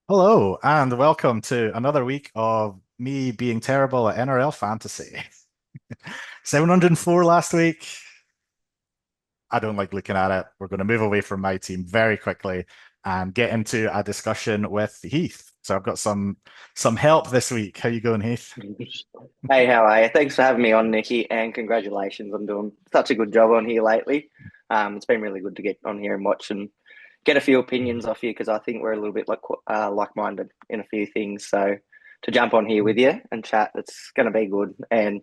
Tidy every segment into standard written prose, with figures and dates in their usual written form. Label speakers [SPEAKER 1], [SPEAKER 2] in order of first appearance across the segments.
[SPEAKER 1] Hello, and welcome to another week of me being terrible at NRL Fantasy. 704 last week. I don't like looking at it. We're going to move away from my team very quickly and get into a discussion with Heath. So I've got some help this week. How you going, Heath?
[SPEAKER 2] Hey, how are you? Thanks for having me on, Nikki, and congratulations on doing such a good job on here lately. It's been really good to get on here and watch and get a few opinions off you because I think we're a little bit like-minded in a few things. So to jump on here with you and chat, it's going to be good. And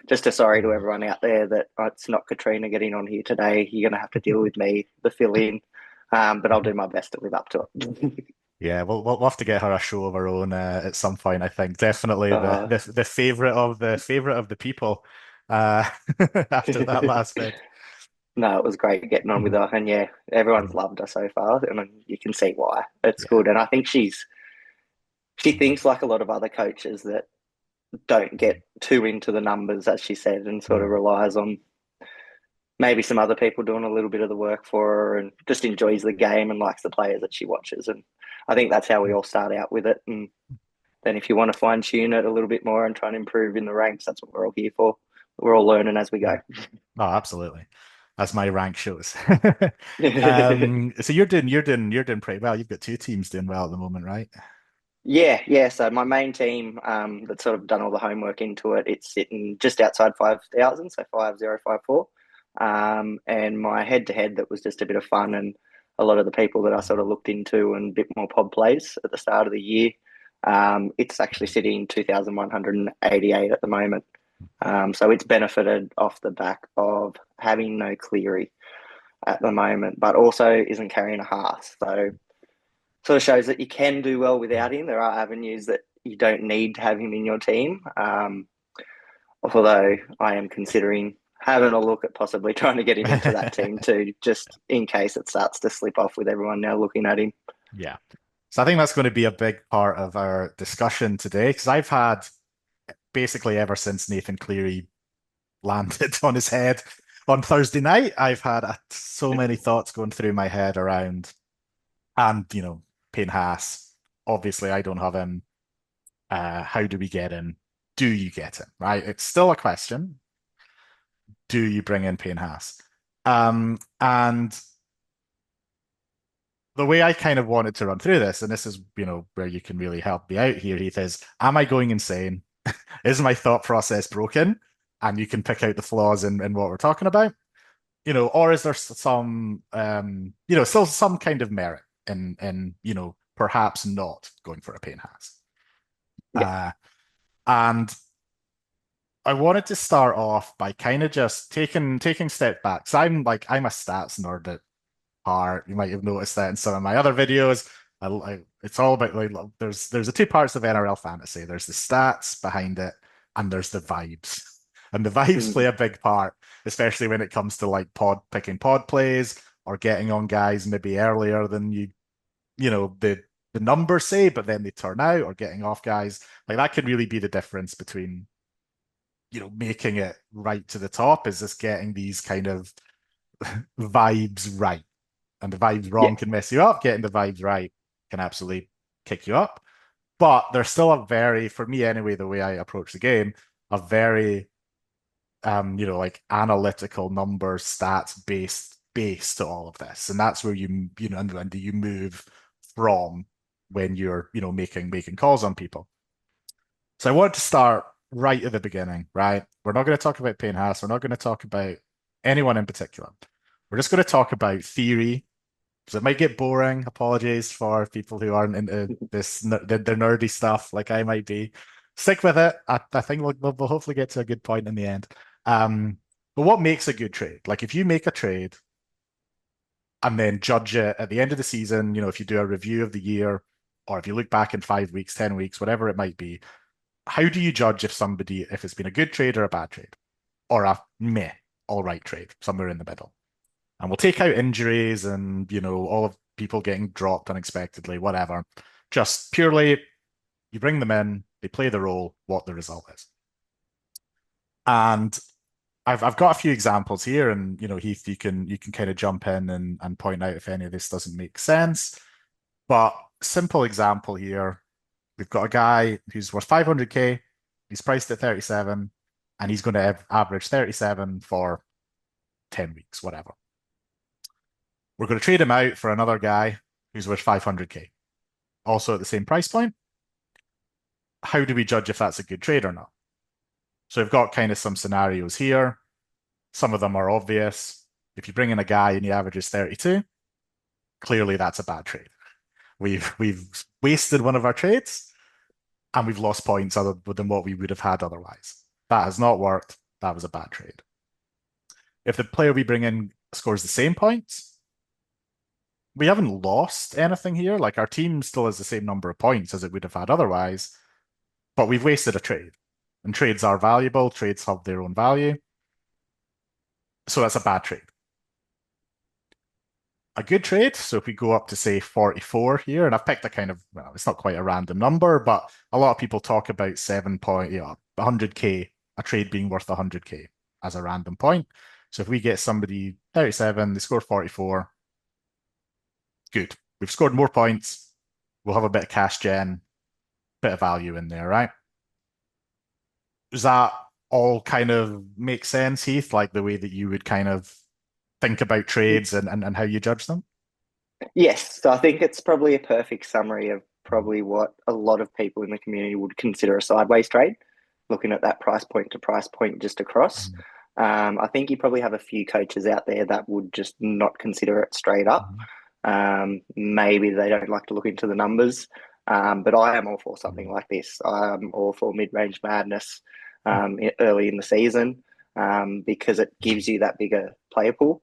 [SPEAKER 2] just a sorry to everyone out there that it's not Katrina getting on here today. You're going to have to deal with me, the fill-in, but I'll do my best to live up to it.
[SPEAKER 1] Yeah, we'll have to get her a show of her own at some point, I think. Definitely the
[SPEAKER 2] uh,
[SPEAKER 1] the the favorite of the people uh after that last bit.
[SPEAKER 2] No, it was great getting on with her, and yeah, everyone's loved her so far, and you can see why. It's
[SPEAKER 1] Yeah.
[SPEAKER 2] good, and I think she thinks like a lot of other coaches that don't get too into the numbers, as she said, and sort of
[SPEAKER 1] Mm.
[SPEAKER 2] relies on maybe some other people doing a little bit of the work for her, and just enjoys the game and likes the players that she watches. And I think that's how we all start out with it. And then if you want to fine tune it a little bit more and try and improve in the ranks, that's what we're all here for. We're all learning as we go.
[SPEAKER 1] Oh, absolutely. As my rank shows. So you're doing pretty well. You've got two teams doing well at the moment, right?
[SPEAKER 2] Yeah. So my main team, that's sort of done all the homework into it, it's sitting just outside 5,000, so 5054. And my head to head, that was just a bit of fun and a lot of the people that I sort of looked into and a bit more pod plays at the start of the year. It's actually sitting 2,188 at the moment. So it's benefited off the back of having no Cleary at the moment, but also isn't carrying a Haas. So sort of shows that you can do well without him. There are avenues that you don't need to have him in your team. Although I am considering having a look at possibly trying to get him into that team too, just in case it starts to slip off with everyone now looking at him.
[SPEAKER 1] Yeah. So I think that's going to be a big part of our discussion today because I've had basically ever since Nathan Cleary landed on his head on Thursday night, I've had so many thoughts going through my head around, and Payne Haas. Obviously, I don't have him. How do we get him? Do you get him? Right? It's still a question. Do you bring in Payne Haas? And the way I kind of wanted to run through this, and this is, where you can really help me out here, Heath, is am I going insane? Is my thought process broken? And you can pick out the flaws in what we're talking about, or is there some, still some kind of merit in, perhaps not going for a Payne Haas?
[SPEAKER 2] Yeah,
[SPEAKER 1] Uh, and I wanted to start off by kind of just taking step back. So I'm a stats nerd at heart. You might have noticed that in some of my other videos. It's all about like there's the two parts of NRL fantasy. There's the stats behind it, and there's the vibes. And the vibes play
[SPEAKER 2] mm,
[SPEAKER 1] a big part, especially when it comes to like pod plays or getting on guys maybe earlier than the numbers say, but then they turn out, or getting off guys. Like that can really be the difference between making it right to the top is just getting these kind of vibes right. And the vibes
[SPEAKER 2] yeah,
[SPEAKER 1] wrong can mess you up. Getting the vibes right can absolutely kick you up. But there's still for me anyway, the way I approach the game, a very like analytical numbers, stats based base to all of this. And that's where and you move from when you're, making calls on people. So I want to start right at the beginning, right? We're not going to talk about Payne Haas. We're not going to talk about anyone in particular. We're just going to talk about theory. So it might get boring. Apologies for people who aren't into the nerdy stuff like I might be. Stick with it. I think we'll hopefully get to a good point in the end. But what makes a good trade? Like if you make a trade and then judge it at the end of the season, if you do a review of the year, or if you look back in 5 weeks, 10 weeks, whatever it might be, how do you judge if it's been a good trade or a bad trade or a meh, all right trade, somewhere in the middle? And we'll take out injuries and, all of people getting dropped unexpectedly, whatever. Just purely, you bring them in, they play the role, what the result is. And I've got a few examples here, and Heath, you can kind of jump in and point out if any of this doesn't make sense. But simple example here. We've got a guy who's worth 500k. He's priced at 37, and he's going to average 37 for 10 weeks, whatever. We're going to trade him out for another guy who's worth 500k, also at the same price point. How do we judge if that's a good trade or not? So we've got kind of some scenarios here. Some of them are obvious. If you bring in a guy and he averages 32, clearly that's a bad trade. We've wasted one of our trades and we've lost points other than what we would have had otherwise. That has not worked. That was a bad trade. If the player we bring in scores the same points, we haven't lost anything here. Like our team still has the same number of points as it would have had otherwise, but we've wasted a trade. And trades are valuable. Trades have their own value. So that's a bad trade. A good trade. So if we go up to say 44 here, and I've picked a kind of, well, it's not quite a random number, but a lot of people talk about 100k, a trade being worth 100k as a random point. So if we get somebody 37, they score 44, good. We've scored more points. We'll have a bit of cash gen, bit of value in there, right? Does that all kind of make sense, Heath? Like the way that you would kind of think about trades and how you judge them?
[SPEAKER 2] Yes, so I think it's probably a perfect summary of probably what a lot of people in the community would consider a sideways trade, looking at that price point to price point just across.
[SPEAKER 1] Mhm.
[SPEAKER 2] I think you probably have a few coaches out there that would just not consider it straight up.
[SPEAKER 1] Mhm.
[SPEAKER 2] Maybe they don't like to look into the numbers, but I am all for something
[SPEAKER 1] Mhm.
[SPEAKER 2] like this. I'm all for mid-range madness
[SPEAKER 1] Mhm.
[SPEAKER 2] early in the season because it gives you that bigger player pool.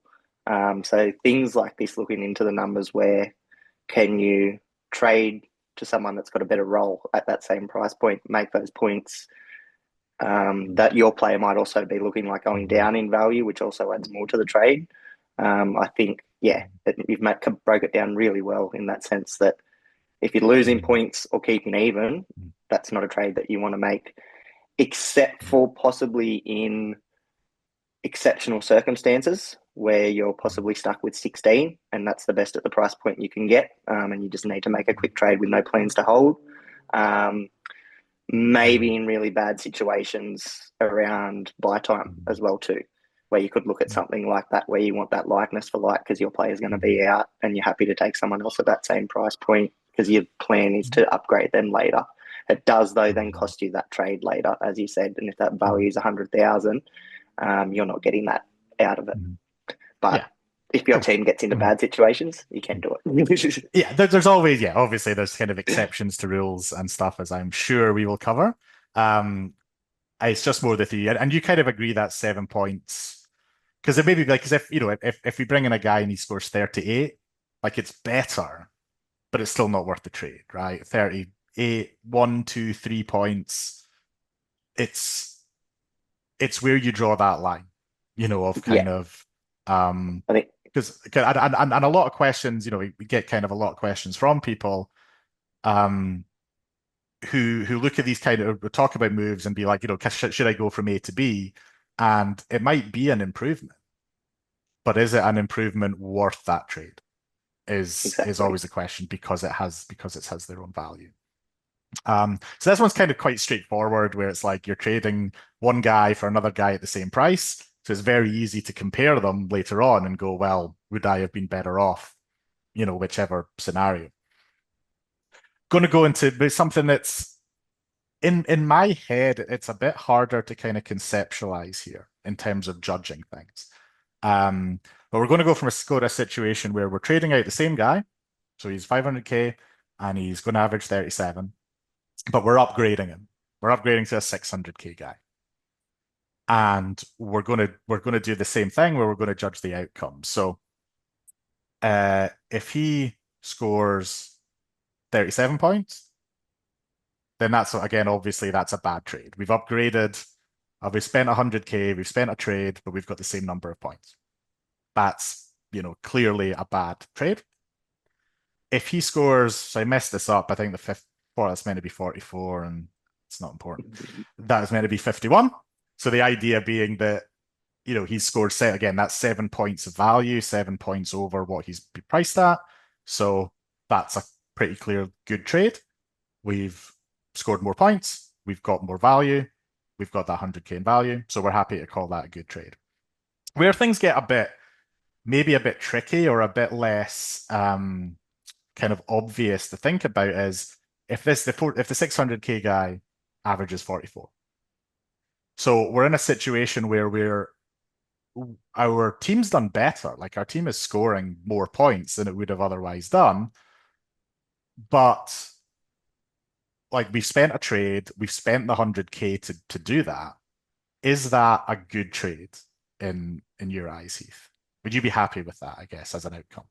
[SPEAKER 2] So things like this, looking into the numbers, where can you trade to someone that's got a better role at that same price point, make those points that your player might also be looking like going
[SPEAKER 1] Mhm.
[SPEAKER 2] down in value, which also adds more to the trade. I think, yeah, you've broke it down really well in that sense that if you're losing
[SPEAKER 1] Mhm.
[SPEAKER 2] points or keeping even,
[SPEAKER 1] Mhm.
[SPEAKER 2] that's not a trade that you want to make, except
[SPEAKER 1] Mhm.
[SPEAKER 2] for possibly in exceptional circumstances where you're
[SPEAKER 1] Mhm.
[SPEAKER 2] possibly stuck with 16 and that's the best at the price point you can get, and you just need to make a quick trade with no plans to hold. Um, Maybe in really bad situations around buy time
[SPEAKER 1] Mhm.
[SPEAKER 2] as well too, where you could look at
[SPEAKER 1] Mhm.
[SPEAKER 2] something like that where you want that likeness for like because your player is going to
[SPEAKER 1] Mhm.
[SPEAKER 2] be out and you're happy to take someone else at that same price point because your plan is
[SPEAKER 1] Mhm.
[SPEAKER 2] to upgrade them later. It does though then
[SPEAKER 1] Mhm.
[SPEAKER 2] cost you that trade later, as you said, and if that
[SPEAKER 1] Mhm.
[SPEAKER 2] value is 100,000, you're not getting that out of it.
[SPEAKER 1] Mhm.
[SPEAKER 2] But
[SPEAKER 1] Yeah,
[SPEAKER 2] if your
[SPEAKER 1] cool.
[SPEAKER 2] team gets into
[SPEAKER 1] Mhm.
[SPEAKER 2] bad situations, you can do it.
[SPEAKER 1] Yeah, there's always, yeah, obviously there's kind of exceptions to rules and stuff, as I'm sure we will cover. Um, it's just more the theory, and you kind of agree that 7 points because it may be like, because if you know, if we bring in a guy and he scores 38, like it's better, but it's still not worth the trade, right? 38, 1, 2, 3 points. It's it's where you draw that line, of
[SPEAKER 2] Yeah,
[SPEAKER 1] kind of
[SPEAKER 2] I think
[SPEAKER 1] because and a lot of questions, we get kind of a lot of questions from people um who look at these kind of talk about moves and be like, should I go from A to B? And it might be an improvement, but is it an improvement worth that trade? Is
[SPEAKER 2] exactly.
[SPEAKER 1] always a question because it has their own value. So this one's kind of quite straightforward, where it's like you're trading one guy for another guy at the same price. So it's very easy to compare them later on and go, well, would I have been better off? Whichever scenario. Going to go into something that's in my head, it's a bit harder to kind of conceptualize here in terms of judging things. But we're going to go from a situation where we're trading out the same guy. So he's 500k and he's going to average 37, but we're upgrading him. We're upgrading to a 600k guy. And we're going to do the same thing where we're going to judge the outcome. So if he scores 37 points, then that's again, obviously that's a bad trade. We've upgraded, we've spent 100k, we've spent a trade, but we've got the same number of points. That's, clearly a bad trade. If he scores, so I messed this up. I think the fifth four that's meant to be 44, and it's not important. That is meant to be 51. So the idea being that, he's scored set again, that's 7 points of value, 7 points over what he's priced at. So that's pretty clear good trade. We've scored more points. We've got more value. We've got that 100K in value. So we're happy to call that a good trade. Where things get maybe a bit tricky or a bit less kind of obvious to think about is if the 600K guy averages 44. So we're in a situation where our team's done better. Like our team is scoring more points than it would have otherwise done. But like we've spent a trade, we've spent the 100K to do that. Is that a good trade in your eyes, Heath? Would you be happy with that, I guess, as an outcome?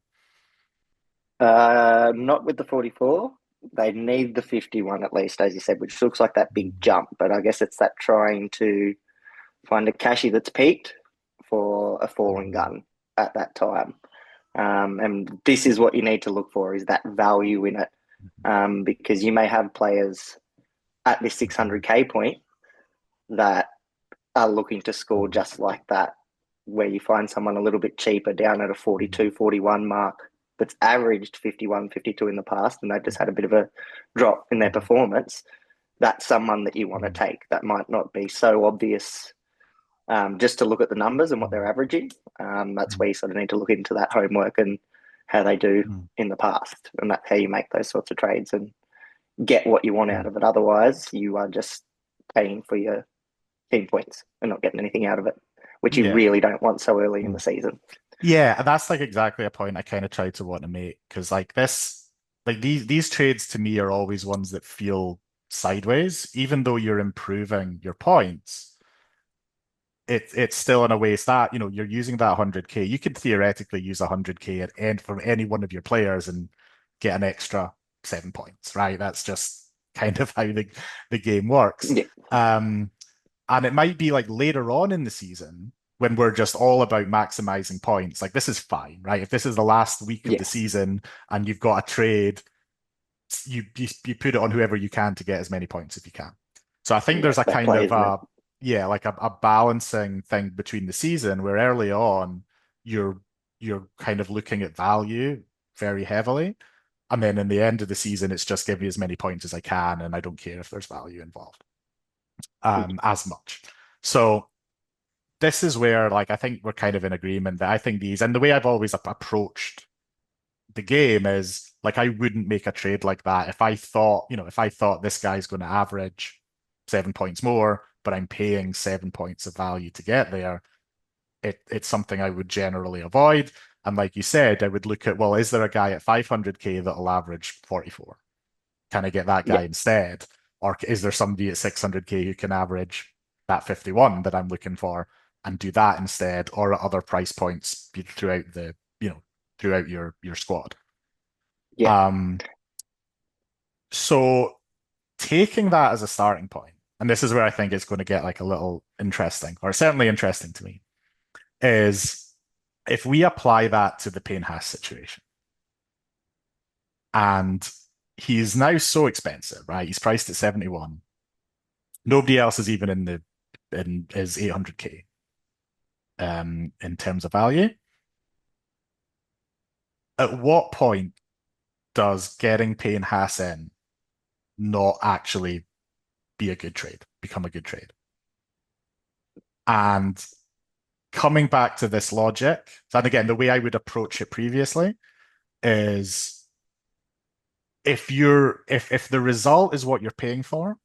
[SPEAKER 2] Not with the 44. They need the 51 at least, as you said, which looks like that big jump. But I guess it's that trying to find a cashy that's peaked for a falling gun at that time. And this is what you need to look for is that value in it. Because you may have players at this 600K point that are looking to score just like that, where you find someone a little bit cheaper down at a 42, 41 mark that's averaged 51, 52 in the past, and they've just had a bit of a drop in their performance. That's someone that you want to take. That might not be so obvious just to look at the numbers and what they're averaging. That's where you sort of need to look into that homework and how they do in the past. And that's how you make those sorts of trades and get what you want out of it. Otherwise, you are just paying for your team points and not getting anything out of it, which you
[SPEAKER 1] Yeah.
[SPEAKER 2] really don't want so early in the season.
[SPEAKER 1] Yeah, and that's like exactly a point I kind of tried to want to make because like these trades to me are always ones that feel sideways, even though you're improving your points. It's still in a way that you're using that 100K. You could theoretically use 100K at end from any one of your players and get an extra 7 points, right? That's just kind of how the game works.
[SPEAKER 2] Yeah.
[SPEAKER 1] And it might be like later on in the season when we're just all about maximizing points. Like this is fine, right? If this is the last week of the
[SPEAKER 2] Yes.
[SPEAKER 1] season and you've got a trade, you put it on whoever you can to get as many points if you can. So I think
[SPEAKER 2] Yeah.
[SPEAKER 1] there's a
[SPEAKER 2] Fair
[SPEAKER 1] kind
[SPEAKER 2] play,
[SPEAKER 1] of
[SPEAKER 2] isn't it?
[SPEAKER 1] like a balancing thing between the season where early on you're you're kind of looking at value very heavily. And then in the end of the season, it's just give me as many points as I can, and I don't care if there's value involved as much. So this is where like I think we're kind of in agreement that I think these and the way I've always approached the game is like I wouldn't make a trade like that if I thought, if I thought this guy's going to average 7 points more, but I'm paying 7 points of value to get there. It's something I would generally avoid. And like you said, I would look at, well, is there a guy at 500K that'll average 44? Can I get that guy
[SPEAKER 2] Yeah.
[SPEAKER 1] instead? Or is there somebody at 600K who can average that 51 that I'm looking for and do that instead, or at other price points throughout throughout your squad?
[SPEAKER 2] Yeah.
[SPEAKER 1] Um, so taking that as a starting point, and this is where I think it's going to get like a little interesting, or certainly interesting to me, is if we apply that to the Payne Haas situation, and he's now so expensive, right? He's priced at 71. Nobody else is even in his 800K in terms of value. At what point does getting Payne Haas in not actually be a good trade, become a good trade? And coming back to this logic, and again, the way I would approach it previously is if the result is what you're paying for,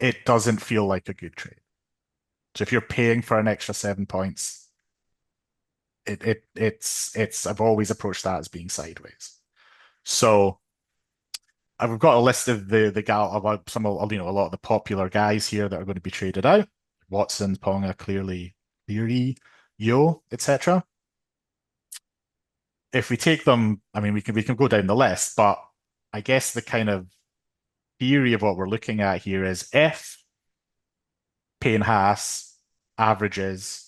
[SPEAKER 1] it doesn't feel like a good trade. So if you're paying for an extra 7 points, it's I've always approached that as being sideways. So I've got a list of the gal about some of a lot of the popular guys here that are going to be traded out. Watson, Ponga, Cleary, Yo, etc. If we take them, I mean we can go down the list, but I guess the kind of theory of what we're looking at here is if Payne Haas averages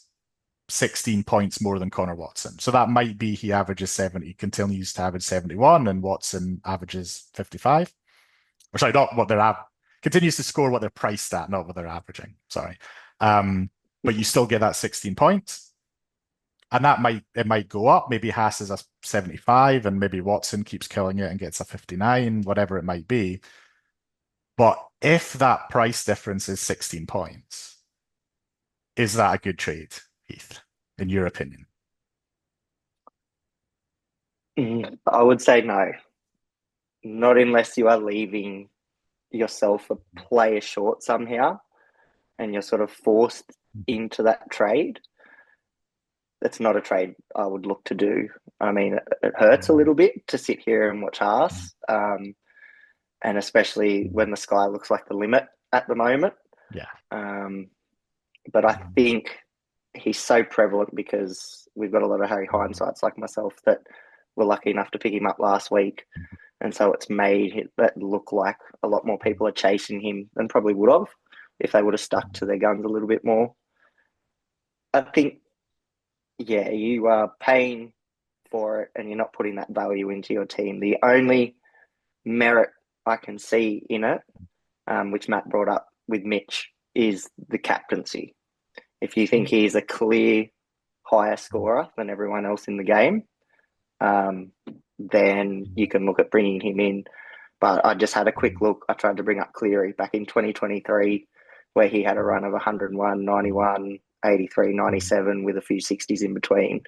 [SPEAKER 1] 16 points more than Connor Watson. So that might be he averages 70, continues to average 71, and Watson averages 55. Or sorry, not what they're continues to score what they're priced at, not what they're averaging. Sorry. But you still get that 16 points. And it might go up. Maybe Haas is a 75 and maybe Watson keeps killing it and gets a 59, whatever it might be. But if that price difference is 16 points, is that a good trade, Heath, in your opinion?
[SPEAKER 2] I would say no, not unless you are leaving yourself a player short somehow and you're sort of forced into that trade. That's not a trade I would look to do. I mean, it hurts a little bit to sit here and watch Haas, and especially when the sky looks like the limit at the moment.
[SPEAKER 1] Yeah.
[SPEAKER 2] Um, but I think he's so prevalent because we've got a lot of Harry Hindsights like myself that were lucky enough to pick him up last week. And so it's made that look like a lot more people are chasing him than probably would have if they would have stuck to their guns a little bit more. I think, yeah, you are paying for it and you're not putting that value into your team. The only merit I can see in it, which Matt brought up with Mitch, is the captaincy. If you think he's a clear higher scorer than everyone else in the game, um, then you can look at bringing him in. But I just had a quick look. I tried to bring up Cleary back in 2023, where he had a run of 101, 91, 83, 97 with a few 60s in between.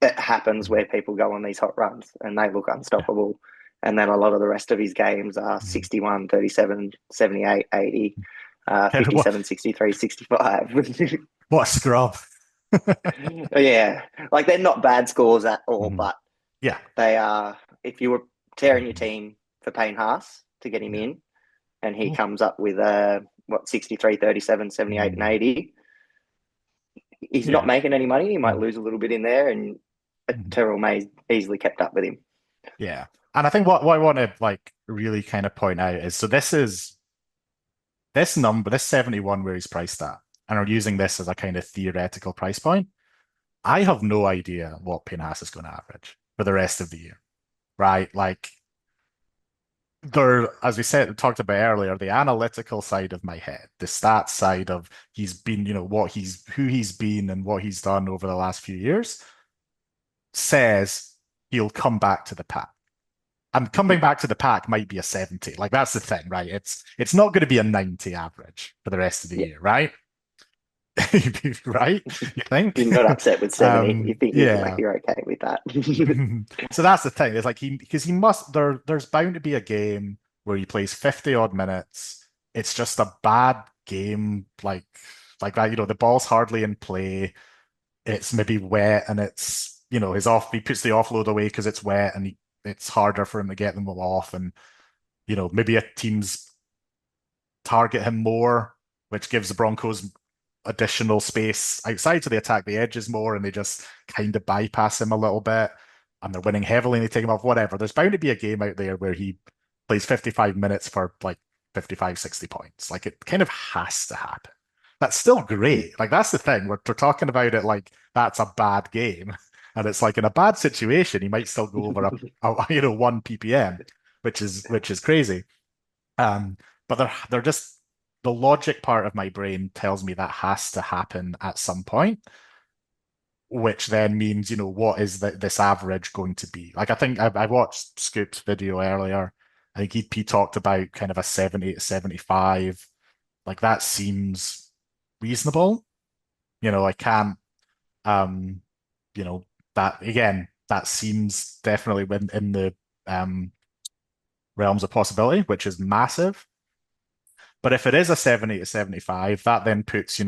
[SPEAKER 2] It happens where people go on these hot runs and they look unstoppable. And then a lot of the rest of his games are 61, 37, 78, 80,
[SPEAKER 1] What
[SPEAKER 2] 57, 63, 65.
[SPEAKER 1] what a scrub.
[SPEAKER 2] Yeah, like they're not bad scores at all, but
[SPEAKER 1] Yeah.
[SPEAKER 2] they are. If you were tearing your team for Payne Haas to get him
[SPEAKER 1] Yeah.
[SPEAKER 2] in, and he comes up with what 63, 37, 78, and 80, he's not
[SPEAKER 1] Yeah.
[SPEAKER 2] making any money. He might lose a little bit in there, and Terrell May easily kept up with him.
[SPEAKER 1] Yeah. And I think what I want to like really kind of point out is so this number, this 71 where he's priced at, and are using this as a kind of theoretical price point. I have no idea what Pinhas is going to average for the rest of the year, right? Like there, as we said, talked about earlier, the analytical side of my head, the stats side of he's been, who he's been and what he's done over the last few years says he'll come back to the pack. And coming back to the pack might be a 70. Like that's the thing, right? It's not going to be a 90 average for the rest of the
[SPEAKER 2] Yeah,
[SPEAKER 1] year, right? Right? You think?
[SPEAKER 2] you're not upset with 70. You think
[SPEAKER 1] Yeah.
[SPEAKER 2] you're okay with that.
[SPEAKER 1] So that's the thing. It's like because he must there's bound to be a game where he plays 50 odd minutes. It's just a bad game like that, the ball's hardly in play. It's maybe wet and it's, he puts the offload away because it's wet and it's harder for him to get them off and maybe a team's target him more, which gives the Broncos additional space outside, so they attack the edges more and they just kind of bypass him a little bit. And they're winning heavily and they take him off, whatever. There's bound to be a game out there where he plays 55 minutes for like 55, 60 points. Like it kind of has to happen. That's still great. Like that's the thing. We're talking about it like that's a bad game. And it's like in a bad situation, he might still go over one ppm, which is crazy. Um, but they're just the logic part of my brain tells me that has to happen at some point, which then means, what is this average going to be? Like, I think I watched Scoop's video earlier. I think he talked about kind of a 70 to 75. Like, that seems reasonable. I can't, um, you know, that again, that seems definitely in the um, realms of possibility, which is massive. But if it is a 70 to 75, that then puts,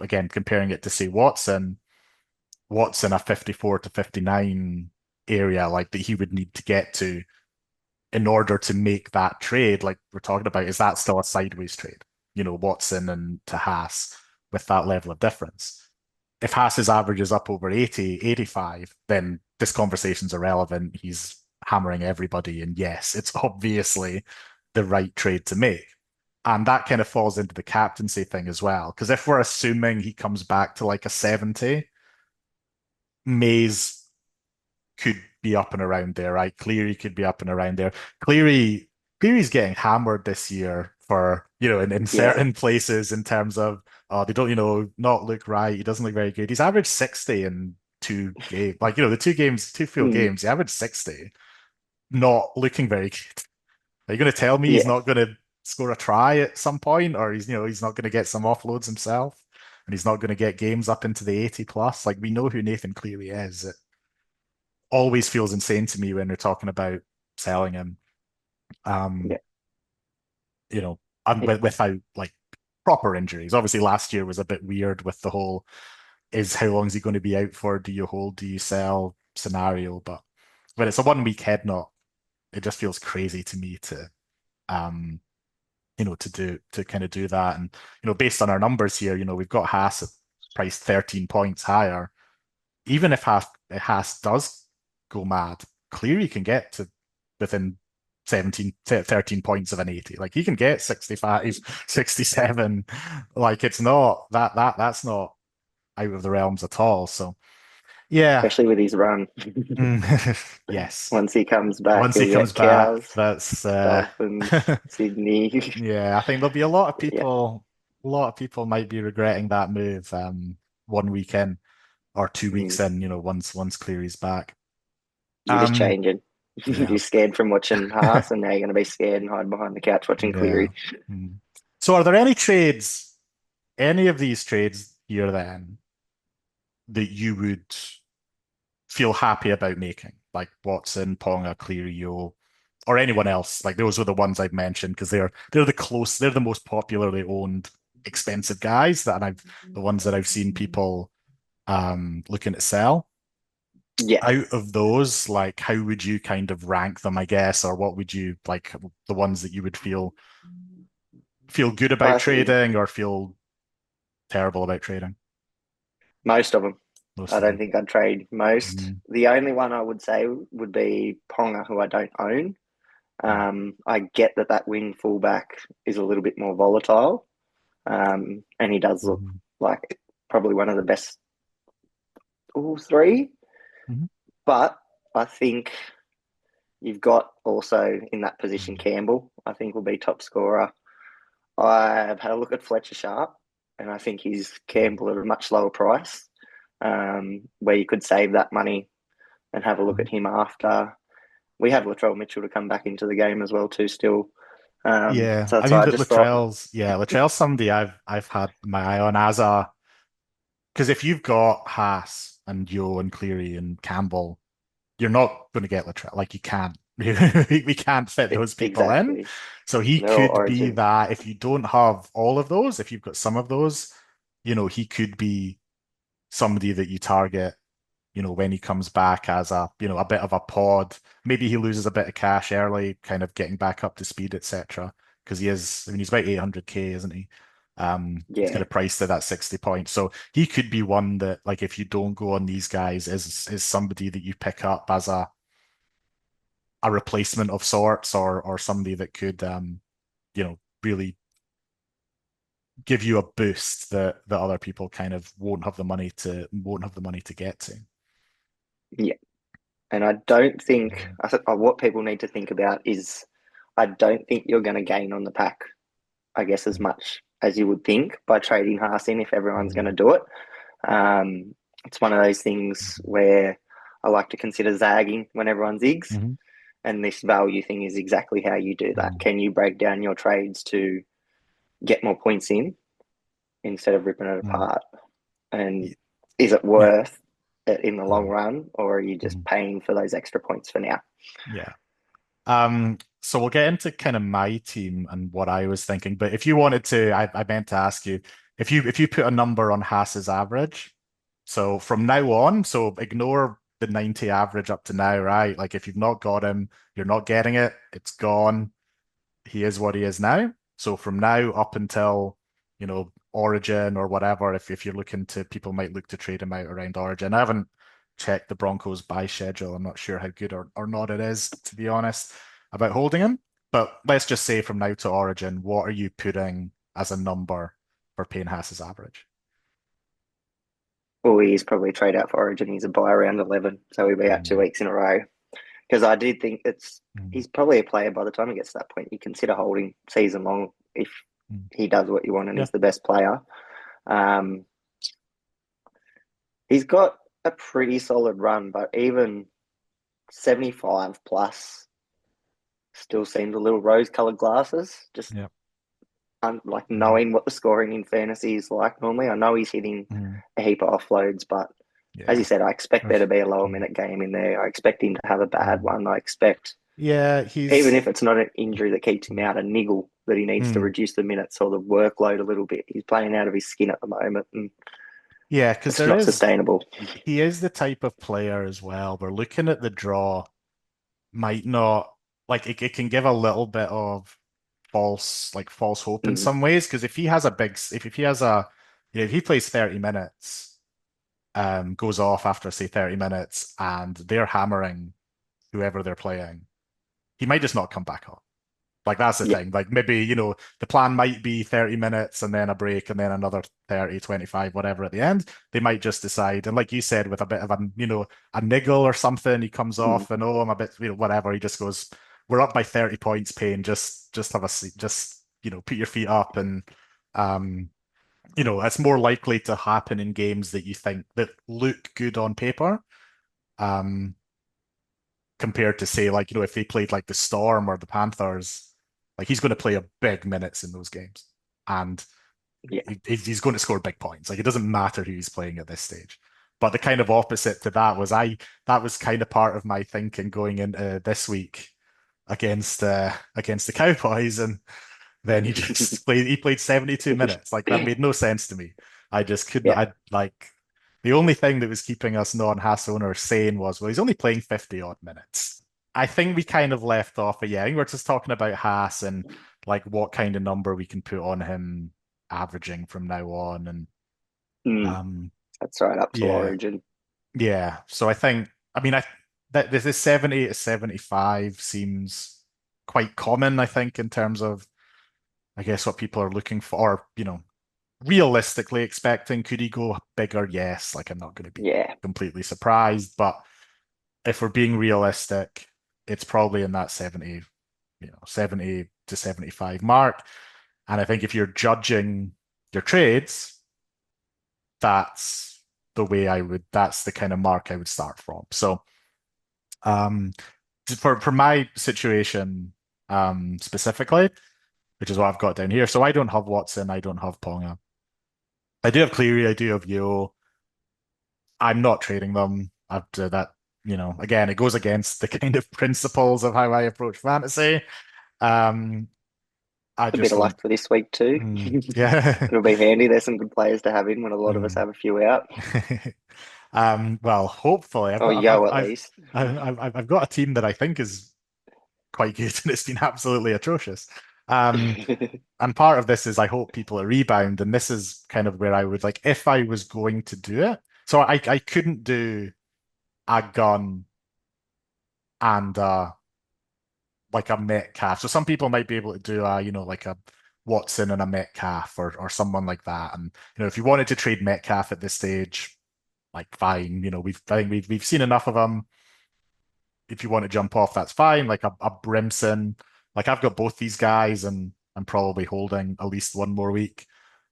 [SPEAKER 1] again, comparing it to say Watson a 54 to 59 area like that he would need to get to in order to make that trade, like we're talking about, is that still a sideways trade? Watson and to Haas with that level of difference. If Haas's average is up over 80, 85, then this conversation's irrelevant. He's hammering everybody. And yes, it's obviously the right trade to make. And that kind of falls into the captaincy thing as well. Because if we're assuming he comes back to like a 70, Mays could be up and around there, right? Cleary could be up and around there. Cleary's getting hammered this year for, in
[SPEAKER 2] Yeah,
[SPEAKER 1] certain places in terms of, they don't, not look right. He doesn't look very good. He's averaged 60 in two games. Like, the two full
[SPEAKER 2] mm,
[SPEAKER 1] games, he averaged 60, not looking very good. Are you going to tell me he's
[SPEAKER 2] yeah,
[SPEAKER 1] not going to score a try at some point, or he's not going to get some offloads himself, and he's not going to get games up into the 80 plus? Like, we know who Nathan Cleary is. It always feels insane to me when we're talking about selling him. Um,
[SPEAKER 2] yeah.
[SPEAKER 1] you know, without like proper injuries. Obviously, last year was a bit weird with the whole is how long is he going to be out for? Do you hold? Do you sell scenario? But when it's a 1 week head knock, it just feels crazy to me to um to kind of do that. And based on our numbers here, we've got Haas at priced 13 points higher. Even if Haas does go mad, Cleary can get to within 13 points of an 80. Like he can get 65, 67. Like it's not that's not out of the realms at all. So yeah.
[SPEAKER 2] Especially with his run.
[SPEAKER 1] Yes.
[SPEAKER 2] Once he comes back,
[SPEAKER 1] Once he
[SPEAKER 2] he'll
[SPEAKER 1] comes
[SPEAKER 2] get
[SPEAKER 1] back,
[SPEAKER 2] Cows,
[SPEAKER 1] that's
[SPEAKER 2] Dolphins, Sydney.
[SPEAKER 1] yeah, I think there'll be
[SPEAKER 2] Yeah,
[SPEAKER 1] a lot of people might be regretting that move 1 week in or 2 weeks
[SPEAKER 2] mm,
[SPEAKER 1] in, once Cleary's back.
[SPEAKER 2] you're just
[SPEAKER 1] Um,
[SPEAKER 2] changing.
[SPEAKER 1] yeah,
[SPEAKER 2] You're scared from watching Haas, and now you're going to be scared and hide behind the couch watching
[SPEAKER 1] yeah.
[SPEAKER 2] Cleary.
[SPEAKER 1] Mm. So are there any of these trades here then that you would feel happy about making? Like Watson, Ponga, Cleary, Yo, or anyone else? Like those are the ones I've mentioned because they're the most popularly owned expensive guys the ones that I've seen people looking to sell.
[SPEAKER 2] Yeah,
[SPEAKER 1] Out of those, like how would you kind of rank them, I guess, or what would you like the ones that you would feel good about
[SPEAKER 2] I think
[SPEAKER 1] trading or feel terrible about trading?
[SPEAKER 2] most of them.
[SPEAKER 1] Most
[SPEAKER 2] I
[SPEAKER 1] of
[SPEAKER 2] don't
[SPEAKER 1] them.
[SPEAKER 2] think I'd trade most.
[SPEAKER 1] Mm,
[SPEAKER 2] The only one I would say would be Ponga, who I don't own.
[SPEAKER 1] mm,
[SPEAKER 2] I get that wing fullback is a little bit more volatile, and he does look
[SPEAKER 1] mm,
[SPEAKER 2] like probably one of the best all three.
[SPEAKER 1] mm,
[SPEAKER 2] But I think you've got also in that position
[SPEAKER 1] mm.
[SPEAKER 2] Campbell. I think will be top scorer. I've had a look at Fletcher Sharp, and I think he's Campbell at a much lower price, where you could save that money and have a look
[SPEAKER 1] Mm.
[SPEAKER 2] at him after. We have Latrell Mitchell to come back into the game as well too. Still,
[SPEAKER 1] Yeah,
[SPEAKER 2] so
[SPEAKER 1] I
[SPEAKER 2] that's
[SPEAKER 1] mean
[SPEAKER 2] why I
[SPEAKER 1] that
[SPEAKER 2] just thought,
[SPEAKER 1] Latrell's somebody I've had my eye on as a because if you've got Haas and Yo and Cleary and Campbell, you're not going to get Latrell. Like you can't, we can't fit those people in.
[SPEAKER 2] exactly.
[SPEAKER 1] So he
[SPEAKER 2] They're all
[SPEAKER 1] could be
[SPEAKER 2] Origin.
[SPEAKER 1] that if you don't have all of those, if you've got some of those, he could be somebody that you target, when he comes back as a bit of a pod. Maybe he loses a bit of cash early, kind of getting back up to speed, etc. Because I mean, he's about 800K, isn't he? He's kind
[SPEAKER 2] Yeah,
[SPEAKER 1] of priced at that 60 points. So he could be one that, like, if you don't go on these guys, is somebody that you pick up as a replacement of sorts, or somebody that could really give you a boost that other people kind of won't have the money to get to.
[SPEAKER 2] yeah. And I don't think
[SPEAKER 1] Mhm.
[SPEAKER 2] what people need to think about is I don't think you're going to gain on the pack, I guess, as much as you would think by trading Haas in if everyone's going to
[SPEAKER 1] Mhm.
[SPEAKER 2] do it. It's one of those things
[SPEAKER 1] Mhm.
[SPEAKER 2] where I like to consider zagging when everyone zigs.
[SPEAKER 1] Mhm.
[SPEAKER 2] And this value thing is exactly how you do that.
[SPEAKER 1] Mhm.
[SPEAKER 2] Can you break down your trades to get more points in instead of ripping it
[SPEAKER 1] Mhm.
[SPEAKER 2] apart? And
[SPEAKER 1] Y-
[SPEAKER 2] is it
[SPEAKER 1] Yeah.
[SPEAKER 2] worth it in the long
[SPEAKER 1] Mhm.
[SPEAKER 2] run, or are you just
[SPEAKER 1] Mhm.
[SPEAKER 2] paying for those extra points for now?
[SPEAKER 1] Yeah. So we'll get into kind of my team and what I was thinking. But if you wanted to, I meant to ask you if you put a number on Haas's average. So from now on, so ignore the 90 average up to now, right? Like if you've not got him, you're not getting it. It's gone. He is what he is now. So from now up until, Origin or whatever, if you're looking to, people might look to trade him out around Origin. I haven't checked the Broncos buy schedule. I'm not sure how good or not it is, to be honest, about holding him. But let's just say from now to Origin, what are you putting as a number for Payne Haas's average?
[SPEAKER 2] Or he's probably trade out for Origin. He's a buy around 11, so he'll be out two
[SPEAKER 1] Mm,
[SPEAKER 2] weeks in a row. Because I did think
[SPEAKER 1] mm,
[SPEAKER 2] he's probably a player by the time he gets to that point. You consider holding season long if
[SPEAKER 1] Mm.
[SPEAKER 2] he does what you want and
[SPEAKER 1] Yeah.
[SPEAKER 2] he's the best player. Um, he's got a pretty solid run, but even 75 plus still seems a little rose-colored glasses. Just
[SPEAKER 1] Yeah.
[SPEAKER 2] like
[SPEAKER 1] Mm.
[SPEAKER 2] knowing what the scoring in fantasy is like normally. I know he's hitting
[SPEAKER 1] Mm.
[SPEAKER 2] a heap of offloads, but as you
[SPEAKER 1] Yeah.
[SPEAKER 2] said, I expect there to
[SPEAKER 1] There's-
[SPEAKER 2] be a lower
[SPEAKER 1] mm.
[SPEAKER 2] minute game in there. I expect him to have a bad
[SPEAKER 1] Mm.
[SPEAKER 2] one. I expect,
[SPEAKER 1] Yeah,
[SPEAKER 2] even
[SPEAKER 1] he's
[SPEAKER 2] if it's not an injury that keeps him
[SPEAKER 1] mm.
[SPEAKER 2] out, a niggle that he needs to
[SPEAKER 1] Mm.
[SPEAKER 2] reduce the minutes or the workload a little bit. He's playing out of his skin at the moment, and
[SPEAKER 1] Yeah, because
[SPEAKER 2] it's
[SPEAKER 1] there
[SPEAKER 2] not
[SPEAKER 1] is
[SPEAKER 2] sustainable.
[SPEAKER 1] he is the type of player as well. We're looking at the draw might not like it can give a little bit of false hope in
[SPEAKER 2] Mm,
[SPEAKER 1] some ways because if he has a if he plays 30 minutes goes off after say 30 minutes and they're hammering whoever they're playing, he might just not come back on. Like that's the
[SPEAKER 2] yeah.
[SPEAKER 1] thing. Like maybe, the plan might be 30 minutes and then a break and then another 30, 25, whatever at the end. They might just decide. And like you said, with a bit of a niggle or something, he comes
[SPEAKER 2] Mm,
[SPEAKER 1] off and I'm a bit, whatever. He just goes, we're up by 30 points, Payne. Just have a seat. Just, put your feet up and um, it's more likely to happen in games that you think that look good on paper. Um, compared to say like if they played like the Storm or the Panthers, like he's going to play a big minutes in those games, and
[SPEAKER 2] yeah.
[SPEAKER 1] he's going to score big points. Like it doesn't matter who he's playing at this stage. But the kind of opposite to that was that was kind of part of my thinking going into this week against the Cowboys, and then he just played 72 minutes. Like that made no sense to me. I just couldn't.
[SPEAKER 2] Yeah.
[SPEAKER 1] I like the only thing that was keeping us non-Haas owners sane was, well, he's only playing 50 odd minutes. I think we kind of left off, but yeah, we're just talking about Haas and like what kind of number we can put on him averaging from now on. And
[SPEAKER 2] Mm,
[SPEAKER 1] um,
[SPEAKER 2] that's right up to
[SPEAKER 1] yeah,
[SPEAKER 2] Origin.
[SPEAKER 1] yeah. So I think, I mean, that this is 70 to 75 seems quite common, I think, in terms of, I guess, what people are looking for, or, realistically expecting. Could he go bigger? Yes. Like I'm not going to be
[SPEAKER 2] Yeah.
[SPEAKER 1] completely surprised, but if we're being realistic, it's probably in that 70 to 75 mark. And I think if you're judging your trades, that's that's the kind of mark I would start from. So, um, for my situation, specifically, which is what I've got down here. So I don't have Watson, I don't have Ponga. I do have Cleary, I do have Yo. I'm not trading them. I've that, again, it goes against the kind of principles of how I approach fantasy. Um, I
[SPEAKER 2] A bit
[SPEAKER 1] just
[SPEAKER 2] of
[SPEAKER 1] don't.
[SPEAKER 2] luck for this week too.
[SPEAKER 1] Yeah.
[SPEAKER 2] It'll be handy. There's some good players to have in when a lot of us
[SPEAKER 1] Mm.
[SPEAKER 2] have a few out.
[SPEAKER 1] Well, hopefully,
[SPEAKER 2] Or yo, at least.
[SPEAKER 1] I've got a team that I think is quite good, and it's been absolutely atrocious. Um, and part of this is I hope people are rebound, and this is kind of where I would like if I was going to do it. So I couldn't do a gun and like a Metcalf. So some people might be able to do like a Watson and a Metcalf or someone like that. And if you wanted to trade Metcalf at this stage, like fine. I think we've seen enough of them. If you want to jump off, that's fine. Like a Brimson. Like I've got both these guys and I'm probably holding at least one more week.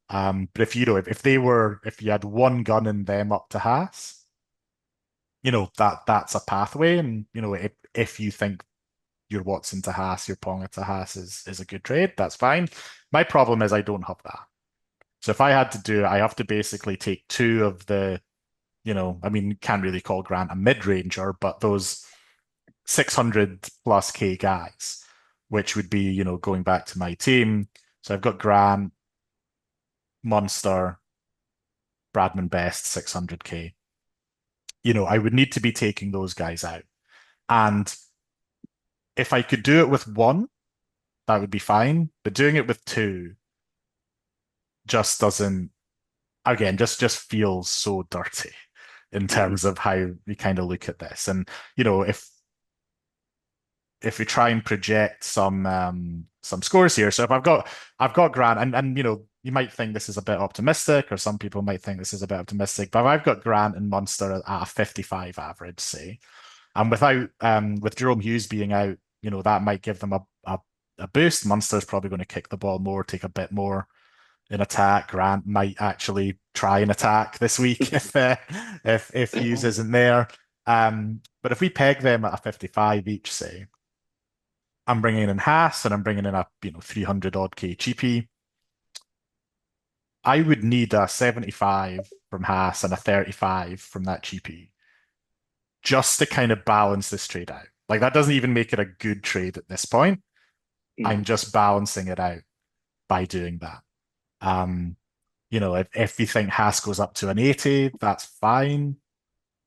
[SPEAKER 1] But if you had one gun in them up to Haas, that's a pathway. And if you think your Watson to Haas, your Ponga to Haas is a good trade, that's fine. My problem is I don't have that. So if I had to do it, I have to basically take two of the, I mean, can't really call Grant a mid-ranger, but those 600 plus K guys, which would be, going back to my team. So I've got Grant, Munster, Bradman Best, 600K. I would need to be taking those guys out. And if I could do it with one, that would be fine. But doing it with two just doesn't, again, just feels so dirty in
[SPEAKER 2] Mhm.
[SPEAKER 1] terms of how we kind of look at this. And, if we try and project some scores here. So if I've got Grant and you might think this is a bit optimistic, or some people might think this is a bit optimistic, but I've got Grant and Munster at a 55 average, say. And with Jerome Hughes being out, that might give them a a boost. Munster's probably going to kick the ball more, take a bit more in attack. Grant might actually try and attack this week if Hughes isn't there. But if we peg them at a 55 each, say, I'm bringing in Haas and I'm bringing in a 300 odd K cheapie. I would need a 75 from Haas and a 35 from that cheapie just to kind of balance this trade out. Like that doesn't even make it a good trade at this point. I'm just balancing it out by doing that. Um, if you think Haas goes up to an 80, that's fine.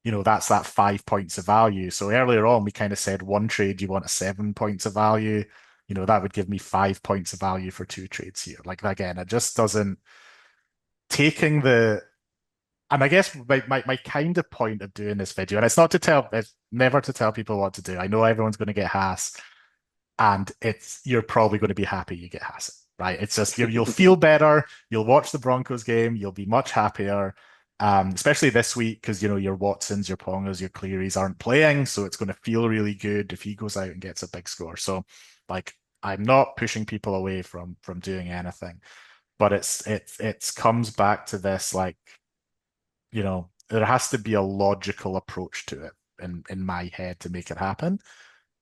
[SPEAKER 1] That's that 5 points of value. So earlier on, we kind of said one trade, you want a 7 points of value. That would give me 5 points of value for two trades here. Like again, it just doesn't taking the and I guess my kind of point of doing this video, and it's never to tell people what to do. I know everyone's going to get Haas, and you're probably going to be happy you get Haas, right? It's just you'll feel better. You'll watch the Broncos game. You'll be much happier, especially this week because your Watsons, your Pongas, your Clearys aren't playing, so it's going to feel really good if he goes out and gets a big score. So, like, I'm not pushing people away from doing anything, but it's comes back to this like there has to be a logical approach to it in my head to make it happen.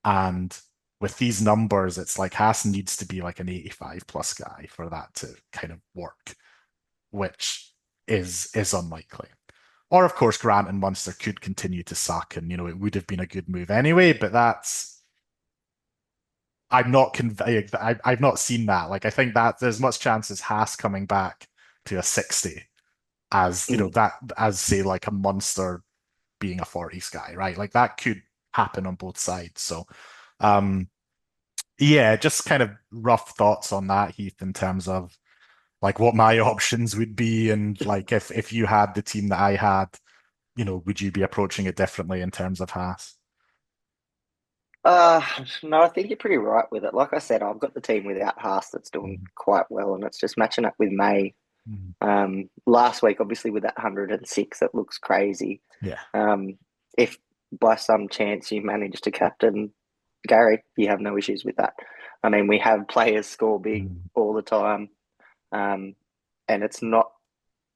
[SPEAKER 1] And with these numbers, it's like Haas needs to be like an 85 plus guy for that to kind of work, which is unlikely. Or of course, Grant and Munster could continue to suck, and it would have been a good move anyway. But I'm not convinced. I've not seen that. Like I think that there's much chance as Haas coming back to a 60 as that as say like a Munster being a 40s guy, right? Like that could happen on both sides. So um yeah, just kind of rough thoughts on that, Heath, in terms of like what my options would be and like if you had the team that I had, would you be approaching it differently in terms of Haas?
[SPEAKER 2] Uh, no, I think you're pretty right with it. Like I said, I've got the team without Haas that's doing
[SPEAKER 1] Mm,
[SPEAKER 2] quite well, and it's just matching up with May.
[SPEAKER 1] mm,
[SPEAKER 2] Last week, obviously, with that 106, it looks crazy.
[SPEAKER 1] yeah.
[SPEAKER 2] Um, if by some chance you manage to captain Gary, you have no issues with that. I mean, we have players score big
[SPEAKER 1] Mm,
[SPEAKER 2] all the time, um, and it's not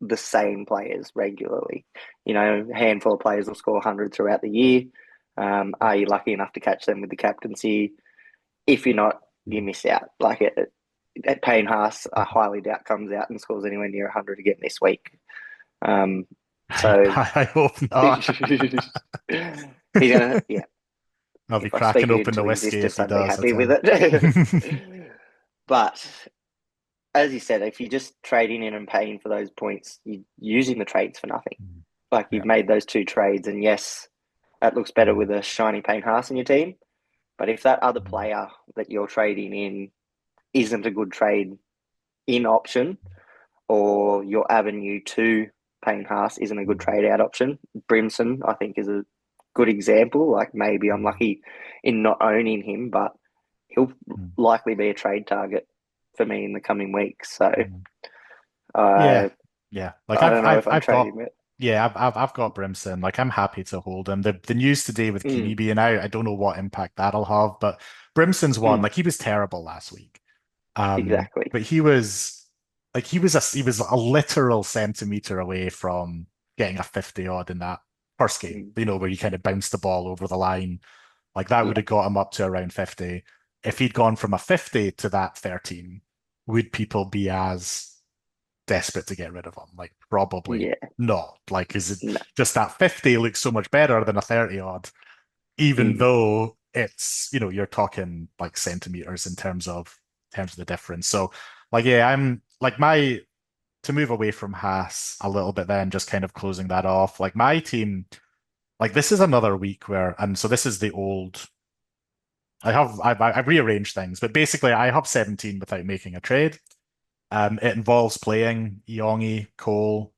[SPEAKER 2] the same players regularly. A handful of players will score 100 throughout the year. Are you lucky enough to catch them with the captaincy? If you're not, you miss out. Like at Payne Haas, I highly doubt comes out and scores anywhere near 100 again this week. Um, so
[SPEAKER 1] I hope not.
[SPEAKER 2] he's gonna, yeah.
[SPEAKER 1] I'll be
[SPEAKER 2] If I
[SPEAKER 1] cracking
[SPEAKER 2] speak it
[SPEAKER 1] open the
[SPEAKER 2] into
[SPEAKER 1] whiskey if
[SPEAKER 2] existence,
[SPEAKER 1] he
[SPEAKER 2] I'd be
[SPEAKER 1] does, I
[SPEAKER 2] happy with
[SPEAKER 1] tell
[SPEAKER 2] it.
[SPEAKER 1] you.
[SPEAKER 2] But as you said, if you're just trading in and paying for those points, you're using the trades for nothing. Like
[SPEAKER 1] Yeah.
[SPEAKER 2] you've made those two trades, and yes, that looks better with a shiny Payne Haas in your team. But if that other player that you're trading in isn't a good trade in option, or your avenue to Payne Haas isn't a good trade out option, Brimson, I think, is a good example. Like maybe I'm lucky in not owning him, but he'll likely be a trade target for me in the coming weeks. So
[SPEAKER 1] Yeah,
[SPEAKER 2] uh,
[SPEAKER 1] yeah. Like
[SPEAKER 2] I
[SPEAKER 1] I've
[SPEAKER 2] don't know
[SPEAKER 1] I've
[SPEAKER 2] if I'd
[SPEAKER 1] I've
[SPEAKER 2] trade
[SPEAKER 1] got
[SPEAKER 2] him yet.
[SPEAKER 1] yeah, I've got Brimson. Like I'm happy to hold him. The news today with Keeney
[SPEAKER 2] Mm,
[SPEAKER 1] being out, I don't know what impact that'll have, but Brimson's one.
[SPEAKER 2] mm,
[SPEAKER 1] Like he was terrible last week.
[SPEAKER 2] exactly.
[SPEAKER 1] But he was a literal centimeter away from getting a 50 odd in that first game,
[SPEAKER 2] Mm,
[SPEAKER 1] where he kind of bounced the ball over the line. Like that would
[SPEAKER 2] yeah,
[SPEAKER 1] have got him up to around 50. If he'd gone from a 50 to that 13, would people be as desperate to get rid of him? Like, probably
[SPEAKER 2] yeah,
[SPEAKER 1] not. Like, is it
[SPEAKER 2] no,
[SPEAKER 1] just that 50 looks so much better than a 30 odd, even
[SPEAKER 2] mm,
[SPEAKER 1] though you're talking like centimeters in terms of the difference. So, like, yeah, I'm like to move away from Haas a little bit then, just kind of closing that off. Like my team, like this is another week and so this is the old. I've rearranged things, but basically I have 17 without making a trade. It involves playing Yongi, Cole,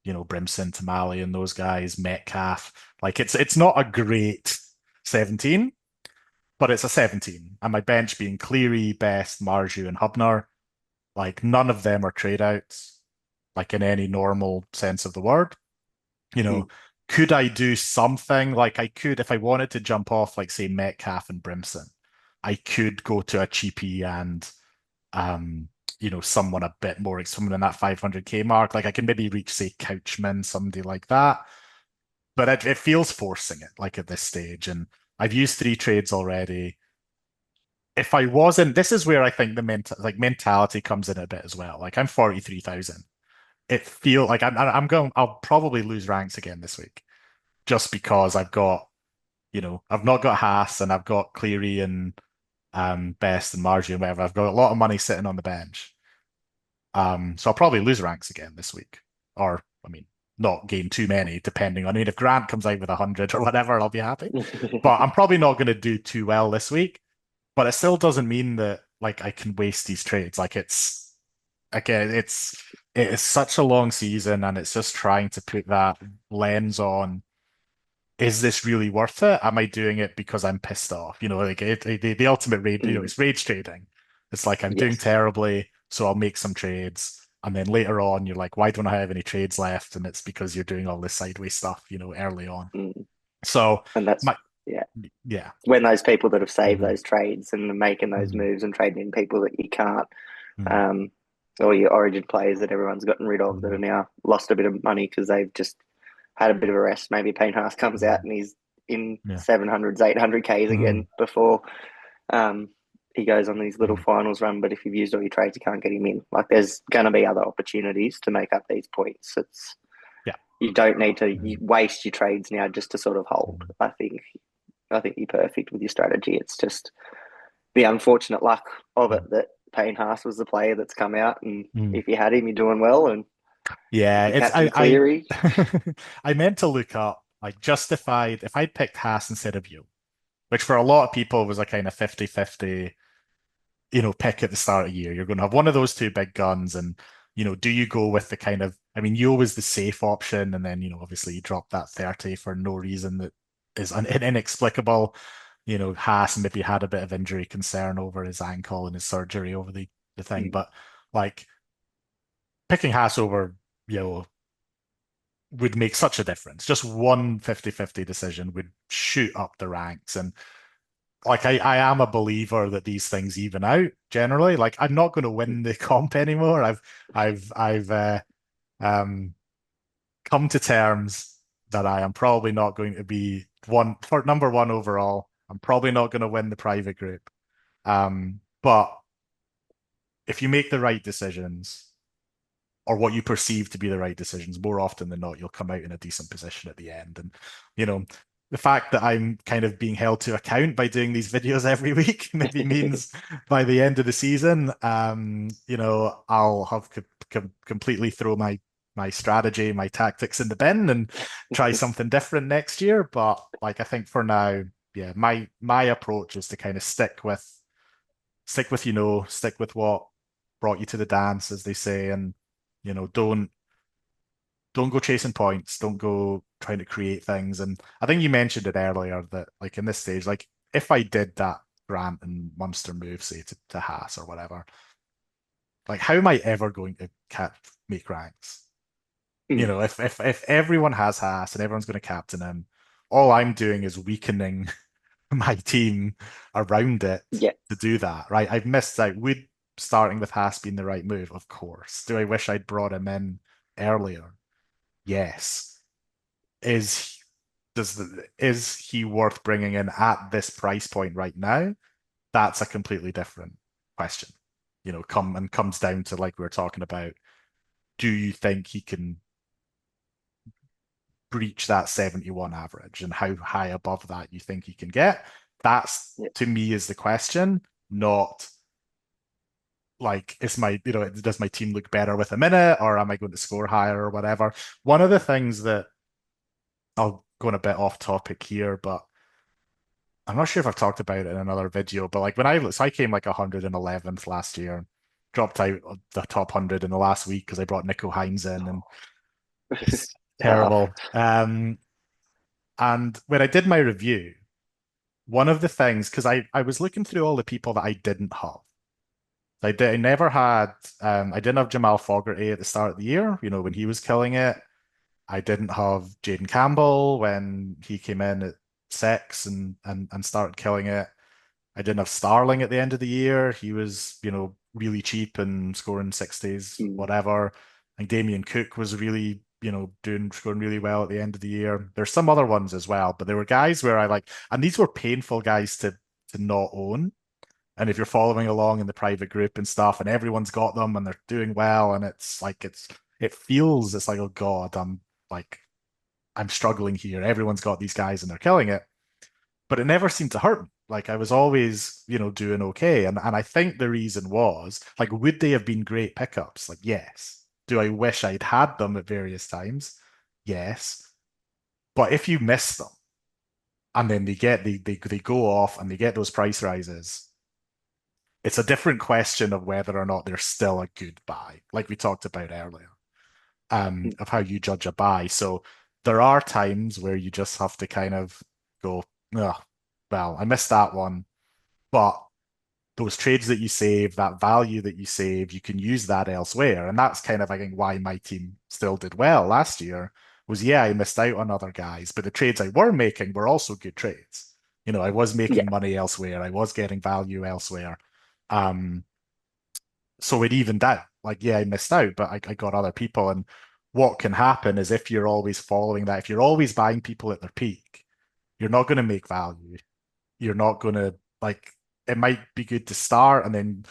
[SPEAKER 1] Brimson, Tamale, and those guys, Metcalf. Like it's not a great 17, but it's a 17. And my bench being Cleary, Best, Marju, and Hubner. Like none of them are trade outs, like in any normal sense of the word. You know,
[SPEAKER 2] mm,
[SPEAKER 1] could I do something like I could if I wanted to jump off, like say Metcalf and Brimson? I could go to a cheapie and um, someone a bit more, like someone in that 500k mark. Like I can maybe reach, say, Couchman, somebody like that. But it feels forcing it, like at this stage. And I've used three trades already. If I wasn't, this is where I think the mentality comes in a bit as well. Like I'm 43,000. It feel like I'll probably lose ranks again this week just because I've not got Haas and I've got Cleary and Best and Margie and whatever. I've got a lot of money sitting on the bench. So I'll probably lose ranks again this week. Or, I mean, not gain too many, depending on, I mean, if Grant comes out with 100 or whatever, I'll be happy. But I'm probably not going to do too well this week. But it still doesn't mean that like I can waste these trades. Like again, it is such a long season and it's just trying to put that lens on, is this really worth it? Am I doing it because I'm pissed off? Like the ultimate rage,
[SPEAKER 2] Mm,
[SPEAKER 1] it's rage trading. It's like I'm doing
[SPEAKER 2] yes.
[SPEAKER 1] terribly, so I'll make some trades. And then later on, you're like, why don't I have any trades left? And it's because you're doing all this sideways stuff, early on.
[SPEAKER 2] Mm.
[SPEAKER 1] So
[SPEAKER 2] And that's,
[SPEAKER 1] my
[SPEAKER 2] yeah,
[SPEAKER 1] yeah.
[SPEAKER 2] when those people that have saved
[SPEAKER 1] Mhm,
[SPEAKER 2] those trades and are making those
[SPEAKER 1] mhm,
[SPEAKER 2] moves and trading in people that you can't,
[SPEAKER 1] mhm,
[SPEAKER 2] um, or your origin players that everyone's gotten rid of that
[SPEAKER 1] mhm,
[SPEAKER 2] are now lost a bit of money because they've just had a bit of a rest. Maybe Payne Haas comes out
[SPEAKER 1] mhm,
[SPEAKER 2] and he's in
[SPEAKER 1] yeah.
[SPEAKER 2] 700s, 800Ks
[SPEAKER 1] Mhm,
[SPEAKER 2] again before um, he goes on these little
[SPEAKER 1] mhm,
[SPEAKER 2] finals run. But if you've used all your trades, you can't get him in. Like there's going to be other opportunities to make up these points.
[SPEAKER 1] yeah.
[SPEAKER 2] You don't need to
[SPEAKER 1] Mhm,
[SPEAKER 2] waste your trades now just to sort of hold.
[SPEAKER 1] mhm,
[SPEAKER 2] I think you're perfect with your strategy. It's just the unfortunate luck of it
[SPEAKER 1] mhm,
[SPEAKER 2] that Payne Haas was the player that's come out, and
[SPEAKER 1] mhm.
[SPEAKER 2] if you had him, you're doing well. And
[SPEAKER 1] Yeah,
[SPEAKER 2] if you
[SPEAKER 1] it's
[SPEAKER 2] captain Cleary,
[SPEAKER 1] I meant to look up like justified if I'd picked Haas instead of you, which for a lot of people was a kind of 50-50, pick at the start of the year. You're going to have one of those two big guns and do you go with the kind of, I mean, you was the safe option and then, obviously you drop that 30 for no reason that is inexplicable. Haas maybe had a bit of injury concern over his ankle and his surgery over the thing, but like picking Haas over, you know, would make such a difference. Just one 50-50 decision would shoot up the ranks. And like I am a believer that these things even out generally. Like I'm not going to win the comp anymore. I've um come to terms that I am probably not going to be one for number one overall. I'm probably not going to win the private group. But if you make the right decisions, or what you perceive to be the right decisions, more often than not, you'll come out in a decent position at the end. And, you know, the fact that I'm kind of being held to account by doing these videos every week maybe means by the end of the season, I'll have completely throw my strategy, my tactics in the bin and try something different next year. But like I think for now, yeah, my approach is to kind of stick with what brought you to the dance, as they say, and don't go chasing points, don't go trying to create things. And I think you mentioned it earlier that like in this stage, like if I did that Grant and Munster move, say to Haas or whatever, like how am I ever going to make ranks? If everyone has Haas and everyone's going to captain him, all I'm doing is weakening my team around it
[SPEAKER 2] yeah,
[SPEAKER 1] to do that, right? I've missed out. Would starting with Haas being the right move? Of course. Do I wish I'd brought him in earlier? Yes. Is is he worth bringing in at this price point right now? That's a completely different question. Comes down to like we were talking about. Do you think he can breach that 71 average and how high above that you think he can get? That's
[SPEAKER 2] yeah,
[SPEAKER 1] to me is the question, not like does my team look better with a minute or am I going to score higher or whatever. One of the things that I'll go on a bit off topic here, but I'm not sure if I've talked about it in another video, but like I came like 111th last year, dropped out of the top 100 in the last week because I brought Nico Hines in and it's
[SPEAKER 2] tough.
[SPEAKER 1] terrible. And when I did my review, one of the things, because I was looking through all the people that I didn't have. I never had, I didn't have Jamal Fogarty at the start of the year, when he was killing it. I didn't have Jaden Campbell when he came in at 6 and started killing it. I didn't have Starling at the end of the year. He was, really cheap and scoring 60s,
[SPEAKER 2] Mm.
[SPEAKER 1] whatever. And Damien Cook was really, scoring really well at the end of the year. There's some other ones as well, but there were guys where I like, and these were painful guys to not own. And if you're following along in the private group and stuff, and everyone's got them and they're doing well, and it's like, oh God, I'm struggling here. Everyone's got these guys and they're killing it. But it never seemed to hurt me. Like I was always, doing okay. And I think the reason was like, would they have been great pickups? Like, yes. Do I wish I'd had them at various times? Yes. But if you miss them and then they go off and they get those price rises, it's a different question of whether or not they're still a good buy, like we talked about earlier, of how you judge a buy. So there are times where you just have to kind of go, oh, well, I missed that one, but those trades that you save, that value that you save, you can use that elsewhere. And that's kind of, I think, why my team still did well last year was, yeah, I missed out on other guys, but the trades I were making were also good trades. I was
[SPEAKER 2] Yeah,
[SPEAKER 1] making money elsewhere. I was getting value elsewhere. Um, so it evened out. Like, yeah, I missed out, but I got other people. And what can happen is if you're always following that, if you're always buying people at their peak, you're not going to make value. You're not going to like, it might be good to start and then,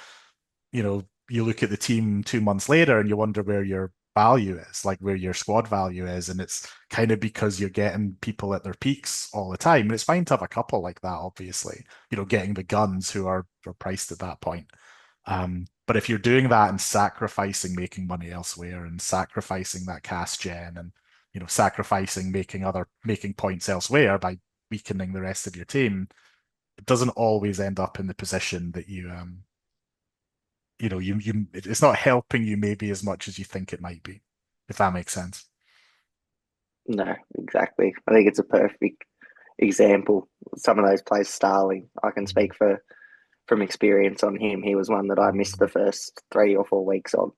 [SPEAKER 1] you look at the team 2 months later and you wonder where your value is, like where your squad value is. And it's kind of because you're getting people at their peaks all the time. And it's fine to have a couple like that, obviously, getting the guns who are priced at that point. But if you're doing that and sacrificing making money elsewhere and sacrificing that cast gen and sacrificing making points elsewhere by weakening the rest of your team, it doesn't always end up in the position that you it's not helping you maybe as much as you think it might be, if that makes sense.
[SPEAKER 2] no, exactly. I think it's a perfect example. Some of those plays, Starling, I can
[SPEAKER 1] Mhm.
[SPEAKER 2] speak from experience on him. He was one that I missed the
[SPEAKER 1] Mhm.
[SPEAKER 2] first 3 or 4 weeks on.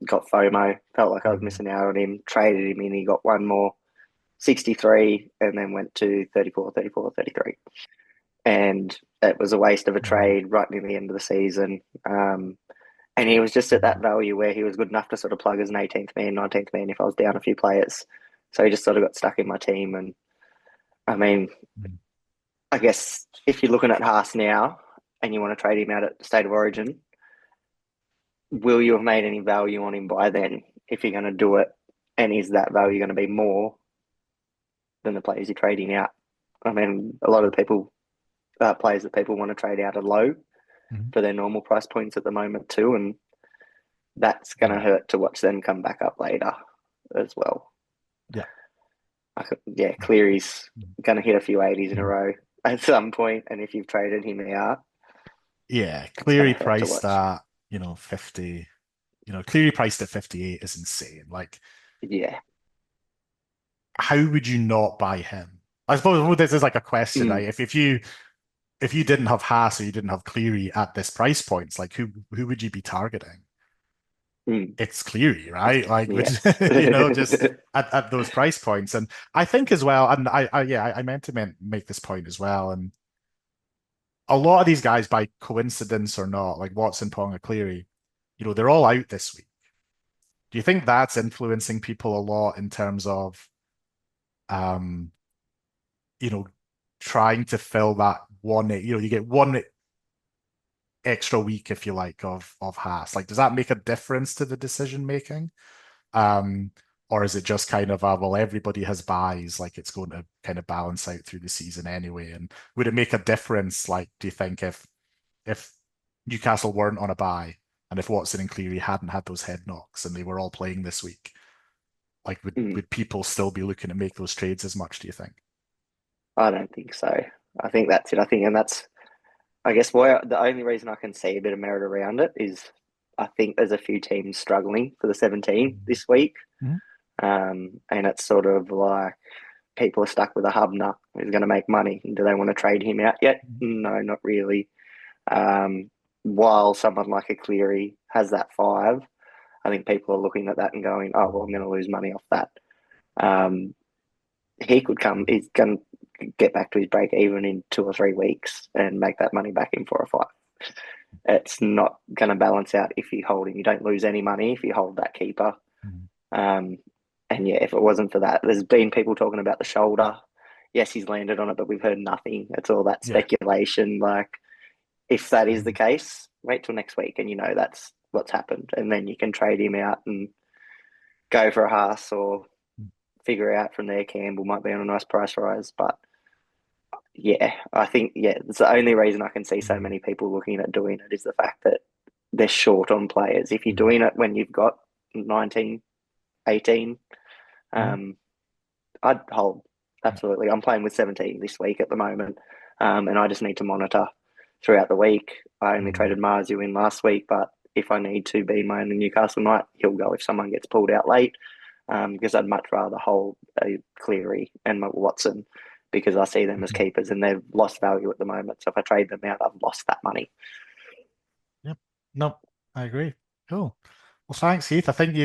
[SPEAKER 2] Got FOMO, felt like I was
[SPEAKER 1] Mhm.
[SPEAKER 2] missing out on him, traded him in, he got one more 63 and then went to 34, 34, 33. And it was a waste of a
[SPEAKER 1] Mhm.
[SPEAKER 2] trade right near the end of the season. And he was just at that
[SPEAKER 1] Mhm.
[SPEAKER 2] value where he was good enough to sort of plug as an 18th man, 19th man if I was down a few players. So he just sort of got stuck in my team. And I mean,
[SPEAKER 1] Mhm.
[SPEAKER 2] I guess if you're looking at Haas now and you want to trade him out at State of Origin, will you have made any value on him by then if you're going to do it? And is that value going to be more than the players you're trading out? I mean, a lot of the players that people want to trade out are low
[SPEAKER 1] Mhm.
[SPEAKER 2] for their normal price points at the moment too, and that's going to
[SPEAKER 1] Yeah.
[SPEAKER 2] hurt to watch them come back up later as well.
[SPEAKER 1] Yeah.
[SPEAKER 2] Yeah,
[SPEAKER 1] Yeah.
[SPEAKER 2] Cleary's
[SPEAKER 1] Mhm.
[SPEAKER 2] going to hit a few 80s in a
[SPEAKER 1] Mhm.
[SPEAKER 2] row at some point, and if you've traded him out,
[SPEAKER 1] Yeah.
[SPEAKER 2] it's going
[SPEAKER 1] Cleary
[SPEAKER 2] to hurt to
[SPEAKER 1] priced
[SPEAKER 2] watch.
[SPEAKER 1] at, 50, Cleary priced at 58 is insane. Like,
[SPEAKER 2] Yeah.
[SPEAKER 1] how would you not buy him? I suppose this is like a question,
[SPEAKER 2] Mm,
[SPEAKER 1] right? If you didn't have Haas or you didn't have Cleary at this price points, like who would you be targeting?
[SPEAKER 2] mm,
[SPEAKER 1] It's Cleary, right? Like, which
[SPEAKER 2] yes.
[SPEAKER 1] just at those price points. And I think as well, and I meant to make this point as well. And a lot of these guys, by coincidence or not, like Watson, Ponga, Cleary, they're all out this week. Do you think that's influencing people a lot in terms of, um, you know, trying to fill that one, you get one extra week, if you like, of Haas. Like, does that make a difference to the decision making? Um, or is it just kind of well, everybody has buys, like it's going to kind of balance out through the season anyway? And would it make a difference, like, do you think if Newcastle weren't on a buy and if Watson and Cleary hadn't had those head knocks and they were all playing this week, like would
[SPEAKER 2] Mm,
[SPEAKER 1] would people still be looking to make those trades as much, do you think?
[SPEAKER 2] I don't think so. I think that's it. I think, and that's, I guess, why the only reason I can see a bit of merit around it is I think there's a few teams struggling for the 17 this week.
[SPEAKER 1] Mm-hmm.
[SPEAKER 2] And it's sort of like people are stuck with a Hubner who's going to make money. Do they want to trade him out yet? No, not really. Um, while someone like a Cleary has that 5, I think people are looking at that and going, "Oh, well, I'm going to lose money off that." Um, he could come. He's going to get back to his break even in 2 or 3 weeks and make that money back in 4 or 5. It's not going to balance out if you hold him. You don't lose any money if you hold that keeper.
[SPEAKER 1] Mhm.
[SPEAKER 2] Um, and yeah, if it wasn't for that, there's been people talking about the shoulder. Yes, he's landed on it, but we've heard nothing. It's all that
[SPEAKER 1] Yeah.
[SPEAKER 2] speculation. Like, if that is the
[SPEAKER 1] Mhm.
[SPEAKER 2] case, wait till next week and that's what's happened. And then you can trade him out and go for a Haas or figure out from there. Campbell might be on a nice price rise. But yeah, I think, yeah, it's the only reason I can see so
[SPEAKER 1] Mhm.
[SPEAKER 2] many people looking at doing it is the fact that they're short on players. If you're
[SPEAKER 1] Mhm.
[SPEAKER 2] doing it when you've got 19, 18,
[SPEAKER 1] Mhm.
[SPEAKER 2] um, I'd hold. Absolutely. I'm playing with 17 this week at the moment, and I just need to monitor throughout the week. I only
[SPEAKER 1] Mhm.
[SPEAKER 2] traded Marzu in last week, but if I need to be my own Newcastle night, he'll go if someone gets pulled out late, because I'd much rather hold a Cleary and my Watson because I see them as
[SPEAKER 1] Mhm.
[SPEAKER 2] keepers and they've lost value at the moment. So if I trade them out, I've lost that money.
[SPEAKER 1] Yep. No, I agree. Cool. Well, thanks, Heath. I think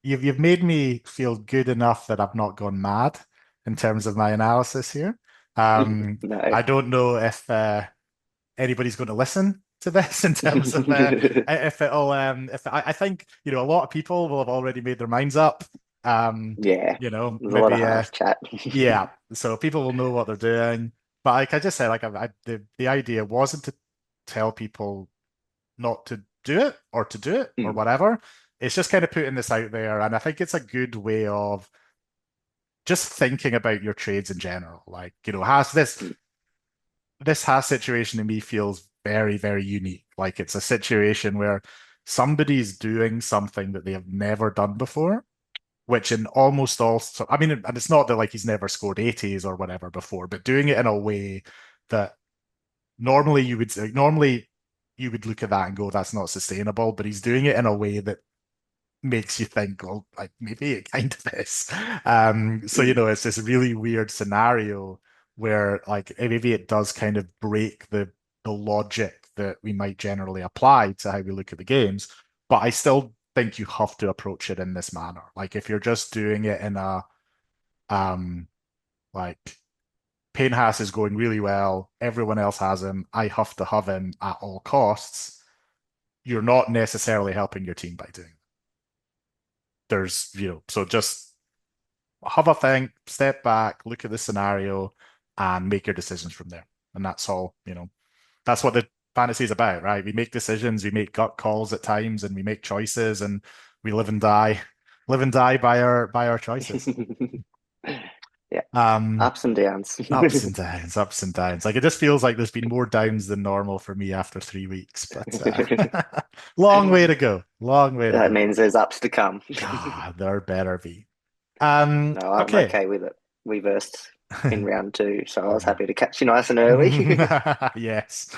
[SPEAKER 1] you've made me feel good enough that I've not gone mad in terms of my analysis here.
[SPEAKER 2] No.
[SPEAKER 1] I don't know if anybody's going to listen to this in terms of if it'll if I think a lot of people will have already made their minds up. Um,
[SPEAKER 2] Yeah, there's a lot of
[SPEAKER 1] maybe
[SPEAKER 2] Haas chat.
[SPEAKER 1] yeah, so people will know what they're doing. But like I just said, like the idea wasn't to tell people not to do it or to do it or
[SPEAKER 2] Mm,
[SPEAKER 1] whatever. It's just kind of putting this out there, and I think it's a good way of just thinking about your trades in general. Like, has
[SPEAKER 2] mm,
[SPEAKER 1] this has situation to me feels very, very unique. Like it's a situation where somebody's doing something that they have never done before, which in almost all, I mean, and it's not that like he's never scored 80s or whatever before, but doing it in a way that normally you would look at that and go, that's not sustainable, but he's doing it in a way that makes you think, well, like maybe it kind of is. So
[SPEAKER 2] mm,
[SPEAKER 1] it's this really weird scenario where like maybe it does kind of break the logic that we might generally apply to how we look at the games. But I still think you have to approach it in this manner. Like if you're just doing it in a um like Payne Haas is going really well, everyone else has him, I have to have him at all costs, you're not necessarily helping your team by doing it. So just have a think, step back, look at the scenario, and make your decisions from there. And that's all. That's what the fantasy is about, right? We make decisions, we make gut calls at times, and we make choices, and we live and die by our choices.
[SPEAKER 2] yeah,
[SPEAKER 1] Um,
[SPEAKER 2] ups and downs.
[SPEAKER 1] ups and downs, ups and downs. Like it just feels like there's been more downs than normal for me after 3 weeks, but long way to go. Long way to
[SPEAKER 2] That
[SPEAKER 1] go.
[SPEAKER 2] means there's ups to come.
[SPEAKER 1] Ah, there better be.
[SPEAKER 2] No, I'm
[SPEAKER 1] Okay.
[SPEAKER 2] okay with it. We versed in round 2, so I was happy to catch you nice and early.
[SPEAKER 1] Yes.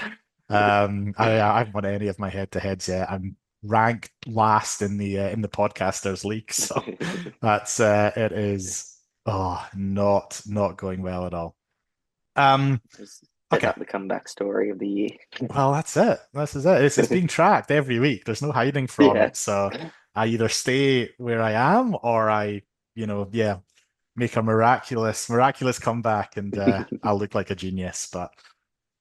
[SPEAKER 1] I haven't won any of my head-to-heads yet. I'm ranked last in the podcasters league, so that's it is not going well at all. Um,
[SPEAKER 2] Setting
[SPEAKER 1] okay.
[SPEAKER 2] up the comeback story of the year.
[SPEAKER 1] Well, that's it. This is it. It's being tracked every week. There's no hiding from
[SPEAKER 2] Yeah.
[SPEAKER 1] it. So I either stay where I am or yeah, make a miraculous comeback and I'll look like a genius. But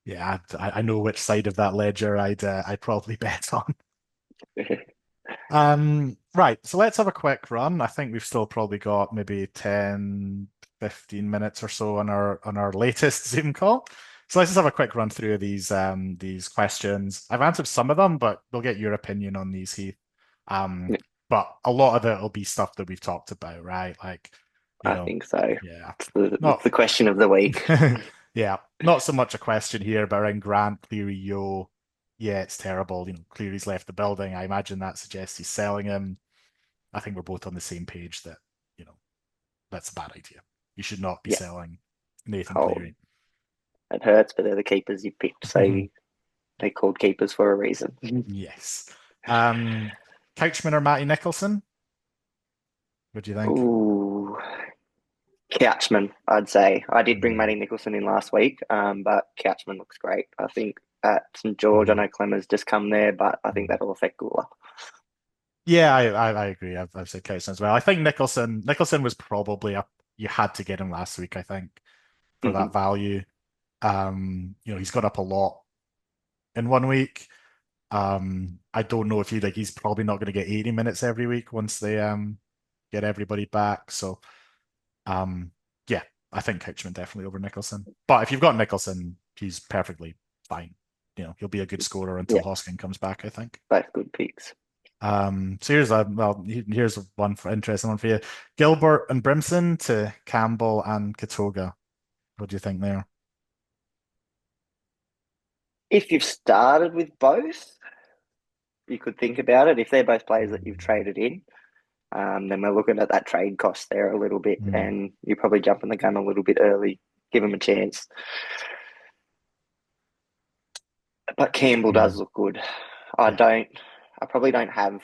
[SPEAKER 1] yeah, I know which side of that ledger I'd probably bet on. Right. So let's have a quick run. I think we've still probably got maybe 10, 15 minutes or so on our latest Zoom call. So let's just have a quick run through of these questions. I've answered some of them, but we'll get your opinion on these, Heath. Um, but a lot of it will be stuff that we've talked about, right? Like, you
[SPEAKER 2] I
[SPEAKER 1] know,
[SPEAKER 2] think so.
[SPEAKER 1] yeah.
[SPEAKER 2] It's
[SPEAKER 1] Not
[SPEAKER 2] the question of the week.
[SPEAKER 1] yeah, not so much a question here, but around Grant, Cleary, Yo, yeah, it's terrible. Cleary's left the building. I imagine that suggests he's selling him. I think we're both on the same page that, you know, that's a bad idea. You should not be
[SPEAKER 2] Yeah.
[SPEAKER 1] selling Nathan
[SPEAKER 2] Oh,
[SPEAKER 1] Cleary.
[SPEAKER 2] it hurts, but they're the keepers you picked, so they're called keepers for a reason.
[SPEAKER 1] Yes. Um, Couchman or Matty Nicholson? What do you think?
[SPEAKER 2] Ooh, Couchman, I'd say. I did bring
[SPEAKER 1] Mm,
[SPEAKER 2] Matty Nicholson in last week, but Couchman looks great. I think at St George, I
[SPEAKER 1] mhm,
[SPEAKER 2] know Clemmer's just come there, but I think
[SPEAKER 1] mhm.
[SPEAKER 2] that'll affect Gula.
[SPEAKER 1] Yeah, I agree. I've said Couchman as well. I think Nicholson was probably up. You had to get him last week, I think. for that value. He's gone up a lot in 1 week. I don't know if he's probably not going to get 80 minutes every week once they get everybody back. So um yeah, I think Couchman definitely over Nicholson. But if you've got Nicholson, he's perfectly fine. He'll be a good scorer until
[SPEAKER 2] Yeah,
[SPEAKER 1] Hoskin comes back, I think.
[SPEAKER 2] both good picks.
[SPEAKER 1] So here's one for interesting one for you. Gilbert and Brimson to Campbell and Katoga. What do you think there?
[SPEAKER 2] If you've started with both, you could think about it. If they're both players that you've
[SPEAKER 1] Mm,
[SPEAKER 2] traded in, then we're looking at that trade cost there a little bit,
[SPEAKER 1] mm,
[SPEAKER 2] and you're probably jumping the gun a little bit early. Give them a chance. But Campbell does
[SPEAKER 1] mm,
[SPEAKER 2] look good. I
[SPEAKER 1] yeah.
[SPEAKER 2] don't. I probably don't have.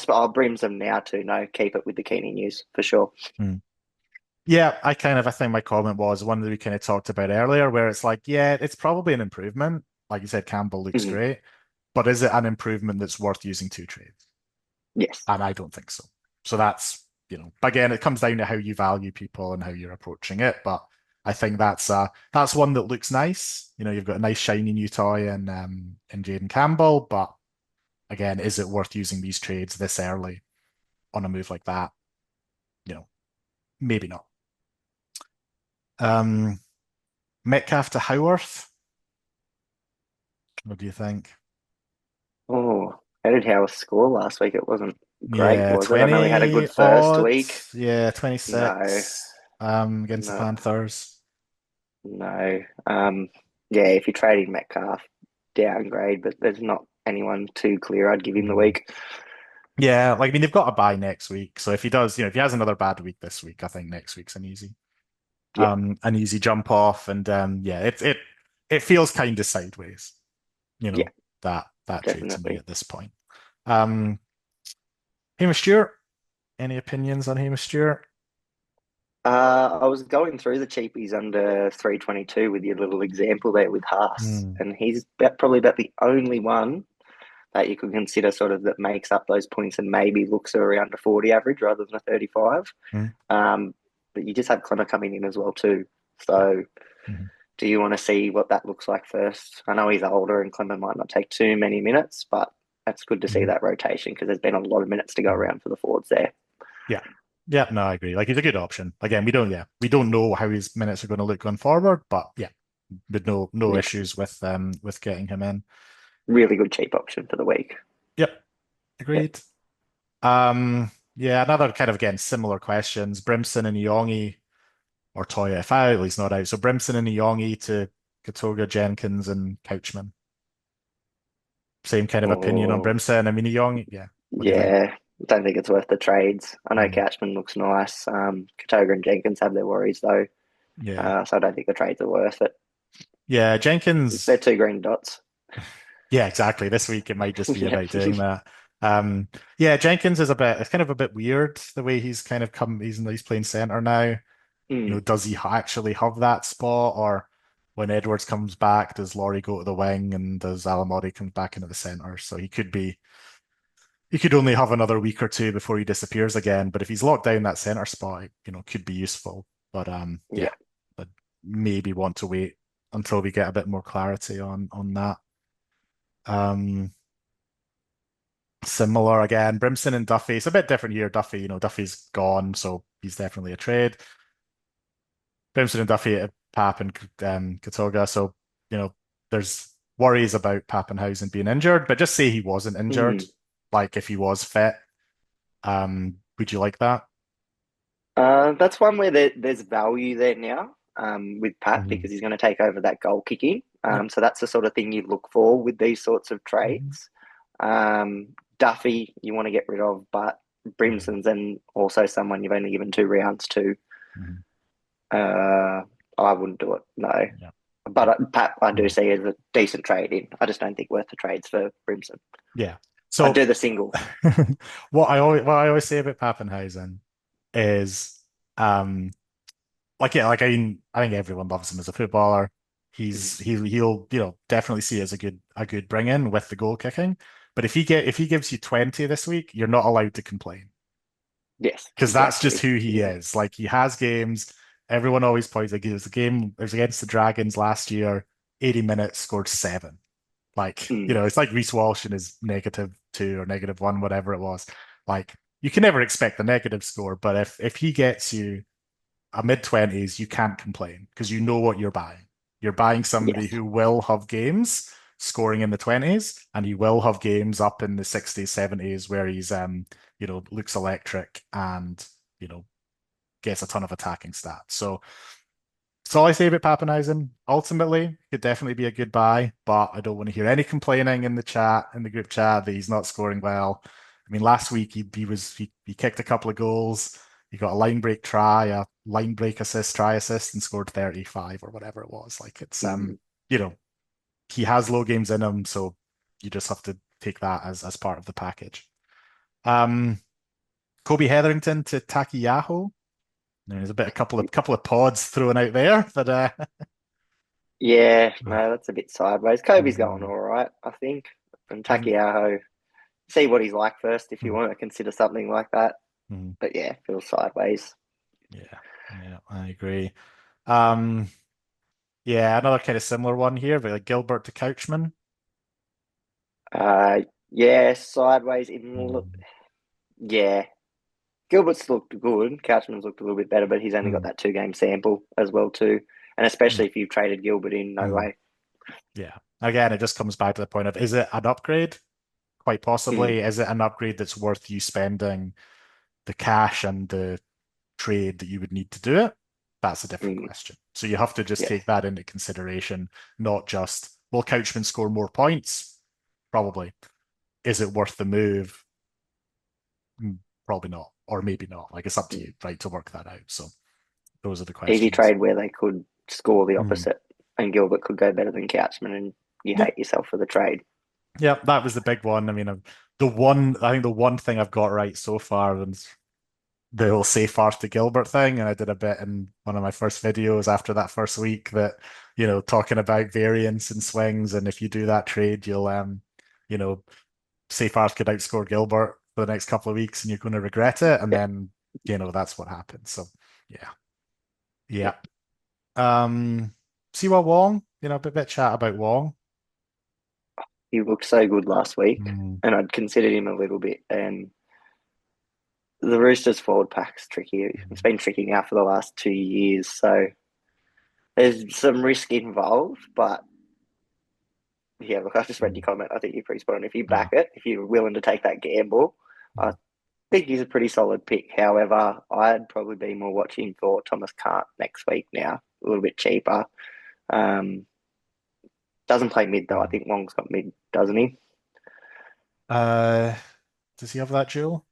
[SPEAKER 2] I'll brims them now too. No, keep it with the Keeney news for sure.
[SPEAKER 1] Mm. Yeah, I think my comment was one that we kind of talked about earlier, where it's like, yeah, it's probably an improvement. Like you said, Campbell looks
[SPEAKER 2] Mm,
[SPEAKER 1] great, but is it an improvement that's worth using two trades?
[SPEAKER 2] yes.
[SPEAKER 1] And I don't think so. So again, it comes down to how you value people and how you're approaching it. But I think that's one that looks nice. You've got a nice shiny new toy in Jaden Campbell, but again, is it worth using these trades this early on a move like that? Maybe not. Um, Metcalf to Howarth. What do you think?
[SPEAKER 2] Oh, how did House score last week? It wasn't great,
[SPEAKER 1] Yeah,
[SPEAKER 2] was it? I know he had a
[SPEAKER 1] 20
[SPEAKER 2] good first week.
[SPEAKER 1] odds. Yeah,
[SPEAKER 2] No,
[SPEAKER 1] 26 against the
[SPEAKER 2] no,
[SPEAKER 1] Panthers.
[SPEAKER 2] no. Yeah, if you're trading Metcalf, downgrade, but there's not anyone too clear. I'd give him the
[SPEAKER 1] Mhm.
[SPEAKER 2] week.
[SPEAKER 1] Yeah, like I mean, they've got a bye next week, so if he does, if he has another bad week this week, I think next week's
[SPEAKER 2] Yeah,
[SPEAKER 1] an easy jump off, and yeah, it feels kind of sideways, you
[SPEAKER 2] yeah,
[SPEAKER 1] know, that trade to me
[SPEAKER 2] definitely.
[SPEAKER 1] at this point. Um, Hamish Stewart, any opinions on Hamish Stewart?
[SPEAKER 2] I was going through the cheapies under 322 with your little example there with Haas,
[SPEAKER 1] Hmm.
[SPEAKER 2] and he's probably about the only one that you could consider sort of that makes up those points and maybe looks around a 40 average rather than a 35.
[SPEAKER 1] Hmm.
[SPEAKER 2] Um, but you just have Connor coming in as well too.
[SPEAKER 1] Yeah.
[SPEAKER 2] So
[SPEAKER 1] Mhm.
[SPEAKER 2] do you want to see what that looks like first? I know he's older and Clement might not take too many minutes, but that's good to see
[SPEAKER 1] Mhm.
[SPEAKER 2] that rotation because there's been a lot of minutes to go
[SPEAKER 1] Mhm.
[SPEAKER 2] around for the forwards there.
[SPEAKER 1] Yeah. Yeah, no, I agree. Like he's a good option. Again, we don't know how his minutes are going to look going forward, but yeah, with no
[SPEAKER 2] Yeah,
[SPEAKER 1] issues with getting him in.
[SPEAKER 2] really good cheap option for the week.
[SPEAKER 1] Yep,
[SPEAKER 2] Yeah.
[SPEAKER 1] agreed. Yeah, another kind of again similar questions. Brimson and Iongi or Toya if out, he's not out. So Brimson and Iongi to Katoga, Jenkins, and Couchman. Same kind of opinion on
[SPEAKER 2] Oh,
[SPEAKER 1] Brimson. I mean, Iongi, yeah. What do you think?
[SPEAKER 2] yeah. Don't think it's worth the trades. I know
[SPEAKER 1] Mm,
[SPEAKER 2] Couchman looks nice. Katoga and Jenkins have their worries though,
[SPEAKER 1] yeah.
[SPEAKER 2] so I don't think the trades are worth it.
[SPEAKER 1] Yeah,
[SPEAKER 2] They're
[SPEAKER 1] Jenkins.
[SPEAKER 2] two green dots.
[SPEAKER 1] Yeah, exactly. This week it might just be
[SPEAKER 2] Yeah.
[SPEAKER 1] about doing that. Um, yeah, Jenkins is it's kind of a bit weird the way he's kind of come. He's playing center now.
[SPEAKER 2] Mm,
[SPEAKER 1] Does he actually have that spot, or when Edwards comes back, does Laurie go to the wing and does Alamori come back into the center? So he could only have another week or two before he disappears again. But if he's locked down that center spot, could be useful. But yeah,
[SPEAKER 2] yeah.
[SPEAKER 1] I'd maybe want to wait until we get a bit more clarity on that. Um, Similar again, Brimson and Duffy. It's a bit different here. Duffy's gone, so he's definitely a trade. Brimson and Duffy at Pap and Katoga. So, there's worries about Pappenhausen being injured, but just say he wasn't injured,
[SPEAKER 2] Mm.
[SPEAKER 1] like if he was fit. Would you like that?
[SPEAKER 2] That's one where there's value there now with Pat
[SPEAKER 1] Hmm.
[SPEAKER 2] because he's going to take over that goal kicking.
[SPEAKER 1] Yep.
[SPEAKER 2] So that's the sort of thing you look for with these sorts of
[SPEAKER 1] Hmm.
[SPEAKER 2] trades. Duffy, you want to get rid of, but
[SPEAKER 1] Yeah.
[SPEAKER 2] Brimson's and also someone you've only given 2 rounds to.
[SPEAKER 1] Hmm.
[SPEAKER 2] Uh, I wouldn't do it, no.
[SPEAKER 1] Yeah.
[SPEAKER 2] But Pat, I do
[SPEAKER 1] Mhm.
[SPEAKER 2] see as a decent trade in. I just don't think worth the trades for Brimson.
[SPEAKER 1] Yeah.
[SPEAKER 2] I'd do
[SPEAKER 1] So
[SPEAKER 2] the single.
[SPEAKER 1] what I always say about Pappenhausen is um like yeah, like I think everyone loves him as a footballer. He'll definitely see it as a good bring in with the goal kicking. But if he gives you 20 this week, you're not allowed to complain
[SPEAKER 2] Yes,
[SPEAKER 1] because that's just
[SPEAKER 2] exactly.
[SPEAKER 1] who he
[SPEAKER 2] Yeah.
[SPEAKER 1] is. Like he has games everyone always points like it was the game, it was against the Dragons last year, 80 minutes, scored seven. Like,
[SPEAKER 2] Mm,
[SPEAKER 1] it's like Reece Walsh in his -2 or -1, whatever it was. Like, you can never expect the negative score, but if he gets you a mid-20s, you can't complain because you know what you're buying. You're buying somebody
[SPEAKER 2] yes.
[SPEAKER 1] who will have games scoring in the 20s, and he will have games up in the 60s, 70s where he's looks electric and, you know, gets a ton of attacking stats. So that's all I say about Papenhuyzen. Ultimately, could definitely be a good buy, but I don't want to hear any complaining in the chat, in the group chat, that he's not scoring well. I mean, last week he kicked a couple of goals. He got a line break try, a line break assist, try assist, and scored 35 or whatever it was. Like it's
[SPEAKER 2] Mm,
[SPEAKER 1] you know, he has low games in him, so you just have to take that as part of the package. Um, Kobe Hetherington to Takiyaho. There's a couple of pods thrown out there, but
[SPEAKER 2] yeah, no, that's a bit sideways. Kobe's going
[SPEAKER 1] mm,
[SPEAKER 2] all right, I think. And
[SPEAKER 1] and
[SPEAKER 2] Takiaho, see what he's like first if you
[SPEAKER 1] mm,
[SPEAKER 2] want to consider something like that.
[SPEAKER 1] mm,
[SPEAKER 2] But yeah, feels sideways.
[SPEAKER 1] yeah, yeah, I agree. Um, yeah, another kind of similar one here, but like Gilbert to Couchman.
[SPEAKER 2] Yeah, sideways in.
[SPEAKER 1] Mm,
[SPEAKER 2] Yeah, Gilbert's looked good. Couchman's looked a little bit better, but he's only got
[SPEAKER 1] mm,
[SPEAKER 2] that 2 game sample as well too. And
[SPEAKER 1] mm,
[SPEAKER 2] especially if you've traded Gilbert in, no
[SPEAKER 1] mm.
[SPEAKER 2] way.
[SPEAKER 1] Yeah. Again, it just comes back to the point of, is it an upgrade? Quite
[SPEAKER 2] Mm,
[SPEAKER 1] possibly. Is it an upgrade that's worth you spending the cash and the trade that you would need to do it? That's a different
[SPEAKER 2] mm,
[SPEAKER 1] question. So you have to just
[SPEAKER 2] yeah,
[SPEAKER 1] take that into consideration, not just, will Couchman score more points? Probably. Is it worth the move? Probably not, or maybe not. Like it's up to
[SPEAKER 2] mm.
[SPEAKER 1] you, right, to work that out. So those are the
[SPEAKER 2] Easy
[SPEAKER 1] questions.
[SPEAKER 2] trade where they could score the
[SPEAKER 1] Mm.
[SPEAKER 2] opposite, and Gilbert could go better than Couchman, and you
[SPEAKER 1] Yeah,
[SPEAKER 2] hate yourself for the trade.
[SPEAKER 1] yeah, that was the big one. I mean, I think the one thing I've got right so far is the whole say far to Gilbert thing, and I did a bit in one of my first videos after that first week that, talking about variance and swings, and if you do that trade, you'll you know, say far could outscore Gilbert for the next couple of weeks, and you're going to regret it, and
[SPEAKER 2] Yeah,
[SPEAKER 1] then that's what happened. So yeah,
[SPEAKER 2] yeah.
[SPEAKER 1] yeah. Siwa Wong, a bit chat about Wong.
[SPEAKER 2] He looked so good last week,
[SPEAKER 1] Mm,
[SPEAKER 2] and I'd considered him a little bit. And the Roosters forward pack's tricky. It's
[SPEAKER 1] mm,
[SPEAKER 2] been tricky now for the last 2 years, so there's some risk involved. But yeah, look, I just read your
[SPEAKER 1] mm,
[SPEAKER 2] comment. I think you're pretty spot on. If you
[SPEAKER 1] yeah.
[SPEAKER 2] back it, if you're willing to take that gamble, I
[SPEAKER 1] Mm.
[SPEAKER 2] think he's a pretty solid pick. However, I'd probably be more watching for Thomas Cart next week now, a little bit cheaper. Um, doesn't play mid though. I
[SPEAKER 1] Mm.
[SPEAKER 2] think Wong's got mid, doesn't he?
[SPEAKER 1] Uh, does he have that jewel?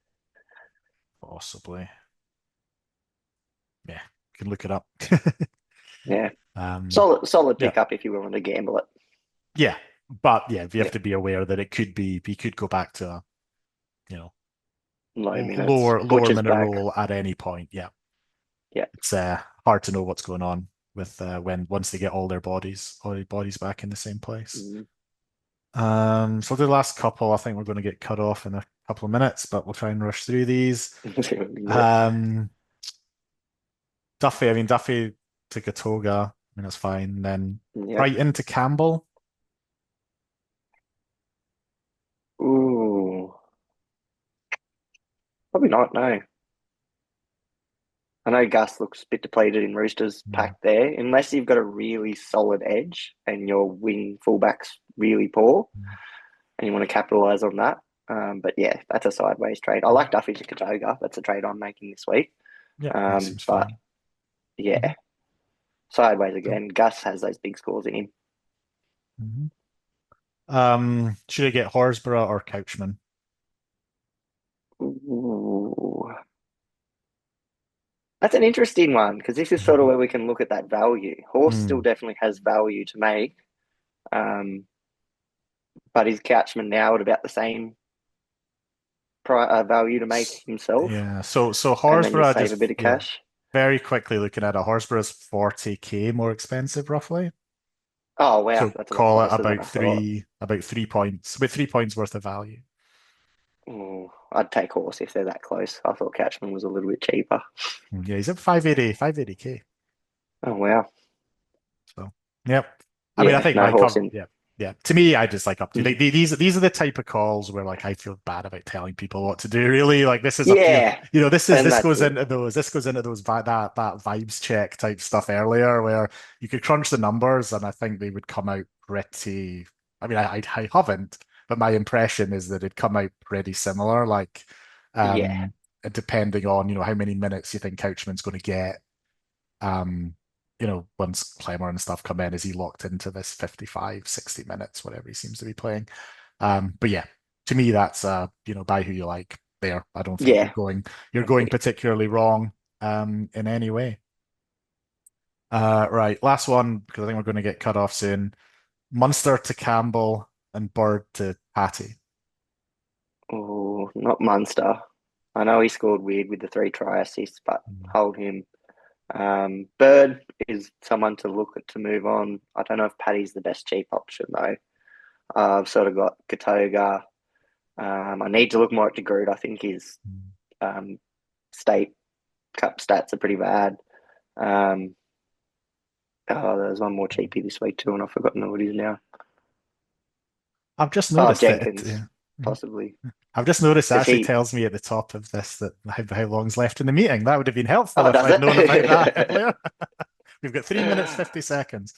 [SPEAKER 1] Possibly. Yeah, you can look it up.
[SPEAKER 2] Yeah,
[SPEAKER 1] Um,
[SPEAKER 2] solid
[SPEAKER 1] yeah,
[SPEAKER 2] pickup if you're willing to gamble it.
[SPEAKER 1] yeah, but yeah, you have
[SPEAKER 2] Yeah,
[SPEAKER 1] to be aware that he could go back to a,
[SPEAKER 2] low minutes.
[SPEAKER 1] lower
[SPEAKER 2] Butcher's
[SPEAKER 1] minute
[SPEAKER 2] back.
[SPEAKER 1] role at any point. Yeah,
[SPEAKER 2] Yeah.
[SPEAKER 1] it's hard to know what's going on with when once they get all their bodies back in the same place.
[SPEAKER 2] Mm.
[SPEAKER 1] So the last couple, I think we're going to get cut off in a couple of minutes, but we'll try and rush through these.
[SPEAKER 2] Yeah.
[SPEAKER 1] Um, Duffy to Gatoga. I mean, that's fine. Then
[SPEAKER 2] Yeah.
[SPEAKER 1] right into Campbell.
[SPEAKER 2] Ooh. Probably not, no. I know Gus looks a bit depleted in Roosters
[SPEAKER 1] Mm,
[SPEAKER 2] pack there, unless you've got a really solid edge and your wing fullback's really poor
[SPEAKER 1] mm,
[SPEAKER 2] and you want to capitalise on that. But yeah, that's a sideways trade. I
[SPEAKER 1] mm.
[SPEAKER 2] like Duffy to Katoga. That's a trade I'm making this week.
[SPEAKER 1] Yeah, that seems
[SPEAKER 2] But
[SPEAKER 1] fine.
[SPEAKER 2] yeah,
[SPEAKER 1] Mhm.
[SPEAKER 2] sideways
[SPEAKER 1] Cool.
[SPEAKER 2] again. Gus has those big scores in him.
[SPEAKER 1] Mhm. Should I get Horsburgh or Couchman?
[SPEAKER 2] Ooh. That's an interesting one because this is sort of
[SPEAKER 1] Mhm.
[SPEAKER 2] where we can look at that value. Horse still
[SPEAKER 1] Mm,
[SPEAKER 2] definitely has value to make, um, but is Couchman now at about the same value to make himself?
[SPEAKER 1] yeah. So
[SPEAKER 2] And then you'll
[SPEAKER 1] Horsburgh
[SPEAKER 2] save a
[SPEAKER 1] just
[SPEAKER 2] bit of
[SPEAKER 1] yeah.
[SPEAKER 2] cash.
[SPEAKER 1] Very quickly looking at it, Horsburgh's 40K more expensive, roughly.
[SPEAKER 2] Oh wow,
[SPEAKER 1] So
[SPEAKER 2] that's a lot
[SPEAKER 1] call it
[SPEAKER 2] closer than I thought.
[SPEAKER 1] about 3 points, about 3 points worth of value.
[SPEAKER 2] Oh, I'd take horse if they're that close. I thought Catchman was a little bit cheaper.
[SPEAKER 1] Yeah, he's at 580K.
[SPEAKER 2] Oh wow.
[SPEAKER 1] So, yep. I mean, I
[SPEAKER 2] Yeah,
[SPEAKER 1] think
[SPEAKER 2] no
[SPEAKER 1] like,
[SPEAKER 2] horse in.
[SPEAKER 1] yeah, yeah. To me, I just like up to
[SPEAKER 2] Mhm.
[SPEAKER 1] like these are the type of calls where like I feel bad about telling people what to do. Really, like this is a
[SPEAKER 2] Yeah, and
[SPEAKER 1] this
[SPEAKER 2] that's
[SPEAKER 1] goes
[SPEAKER 2] it.
[SPEAKER 1] into those that vibes check type stuff earlier where you could crunch the numbers and I think they would come out pretty. I mean, I haven't, but my impression is that it'd come out pretty similar. Like,
[SPEAKER 2] Yeah,
[SPEAKER 1] um, depending on how many minutes you think Couchman's going to get um, once Clemmer and stuff come in, is he locked into this 55, 60 minutes, whatever he seems to be playing? But yeah, to me, that's buy who you like there. I don't think
[SPEAKER 2] yeah,
[SPEAKER 1] you're
[SPEAKER 2] that's
[SPEAKER 1] going
[SPEAKER 2] it.
[SPEAKER 1] particularly wrong in any way. Right, last one, because I think we're going to get cut off soon. Munster to Campbell and Bird to Patty.
[SPEAKER 2] Oh, not Munster. I know he scored weird with the three try assists, but
[SPEAKER 1] Mm.
[SPEAKER 2] hold him. Bird is someone to look at to move on. I don't know if Paddy's the best cheap option though. I've sort of got Katoga. I need to look more at DeGroot. I think his um, state cup stats are pretty bad. Um, there's one more cheapie this week too, and I've forgotten what it is now.
[SPEAKER 1] I've just
[SPEAKER 2] Oh,
[SPEAKER 1] noticed that it.
[SPEAKER 2] Jenkins, possibly,
[SPEAKER 1] I've just noticed it
[SPEAKER 2] because
[SPEAKER 1] actually
[SPEAKER 2] he.
[SPEAKER 1] tells me at the top of this that how long's left in the meeting. That would have been helpful
[SPEAKER 2] Oh,
[SPEAKER 1] if
[SPEAKER 2] does
[SPEAKER 1] I'd known about that
[SPEAKER 2] it?
[SPEAKER 1] earlier. We've got 3 minutes, 50 seconds.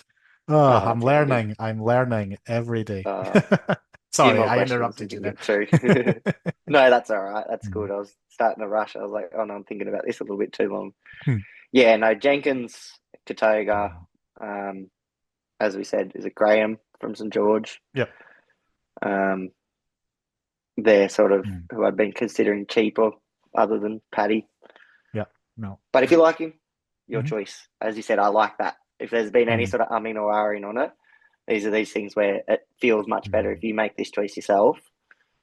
[SPEAKER 1] Oh,
[SPEAKER 2] Oh,
[SPEAKER 1] I'm
[SPEAKER 2] that's handy.
[SPEAKER 1] learning. I'm learning every day.
[SPEAKER 2] Uh, few
[SPEAKER 1] Sorry,
[SPEAKER 2] more
[SPEAKER 1] I
[SPEAKER 2] questions we
[SPEAKER 1] interrupted you
[SPEAKER 2] can
[SPEAKER 1] there.
[SPEAKER 2] get through. No, that's all right. That's
[SPEAKER 1] Hmm.
[SPEAKER 2] good. I was starting to rush. I was like, oh no, I'm thinking about this a little bit too long.
[SPEAKER 1] Hmm.
[SPEAKER 2] Yeah, no, Jenkins, Katoga, um, as we said, is it Graham from St George?
[SPEAKER 1] Yep.
[SPEAKER 2] Um, they're sort of
[SPEAKER 1] Hmm.
[SPEAKER 2] who I'd been considering cheaper other than Paddy.
[SPEAKER 1] Yep. No.
[SPEAKER 2] But if you like him, your
[SPEAKER 1] Mhm.
[SPEAKER 2] choice. As you said, I like that. If there's been any
[SPEAKER 1] Mhm.
[SPEAKER 2] sort of umming or ahhing on it, these are these things where it feels much better if
[SPEAKER 1] Mhm.
[SPEAKER 2] you make this choice yourself.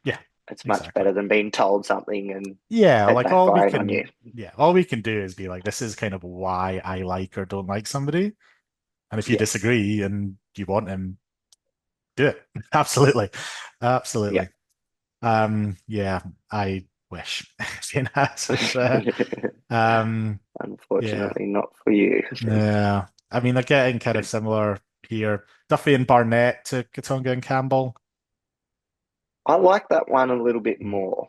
[SPEAKER 1] Yeah,
[SPEAKER 2] It's much
[SPEAKER 1] exactly.
[SPEAKER 2] better than being told something and
[SPEAKER 1] Yeah,
[SPEAKER 2] it
[SPEAKER 1] like all we
[SPEAKER 2] backfiring on
[SPEAKER 1] can,
[SPEAKER 2] you.
[SPEAKER 1] yeah, all we can do is be like, this is kind of why I like or don't like somebody. And if you
[SPEAKER 2] Yes.
[SPEAKER 1] disagree and you want him, do it. Absolutely.
[SPEAKER 2] Yeah.
[SPEAKER 1] Absolutely. Yeah, I wish. It's, yeah,
[SPEAKER 2] Unfortunately, not for you.
[SPEAKER 1] yeah. I mean, they're getting kind of similar here. Duffy and Barnett to Katonga and Campbell.
[SPEAKER 2] I like that one a little bit
[SPEAKER 1] Mm.
[SPEAKER 2] more.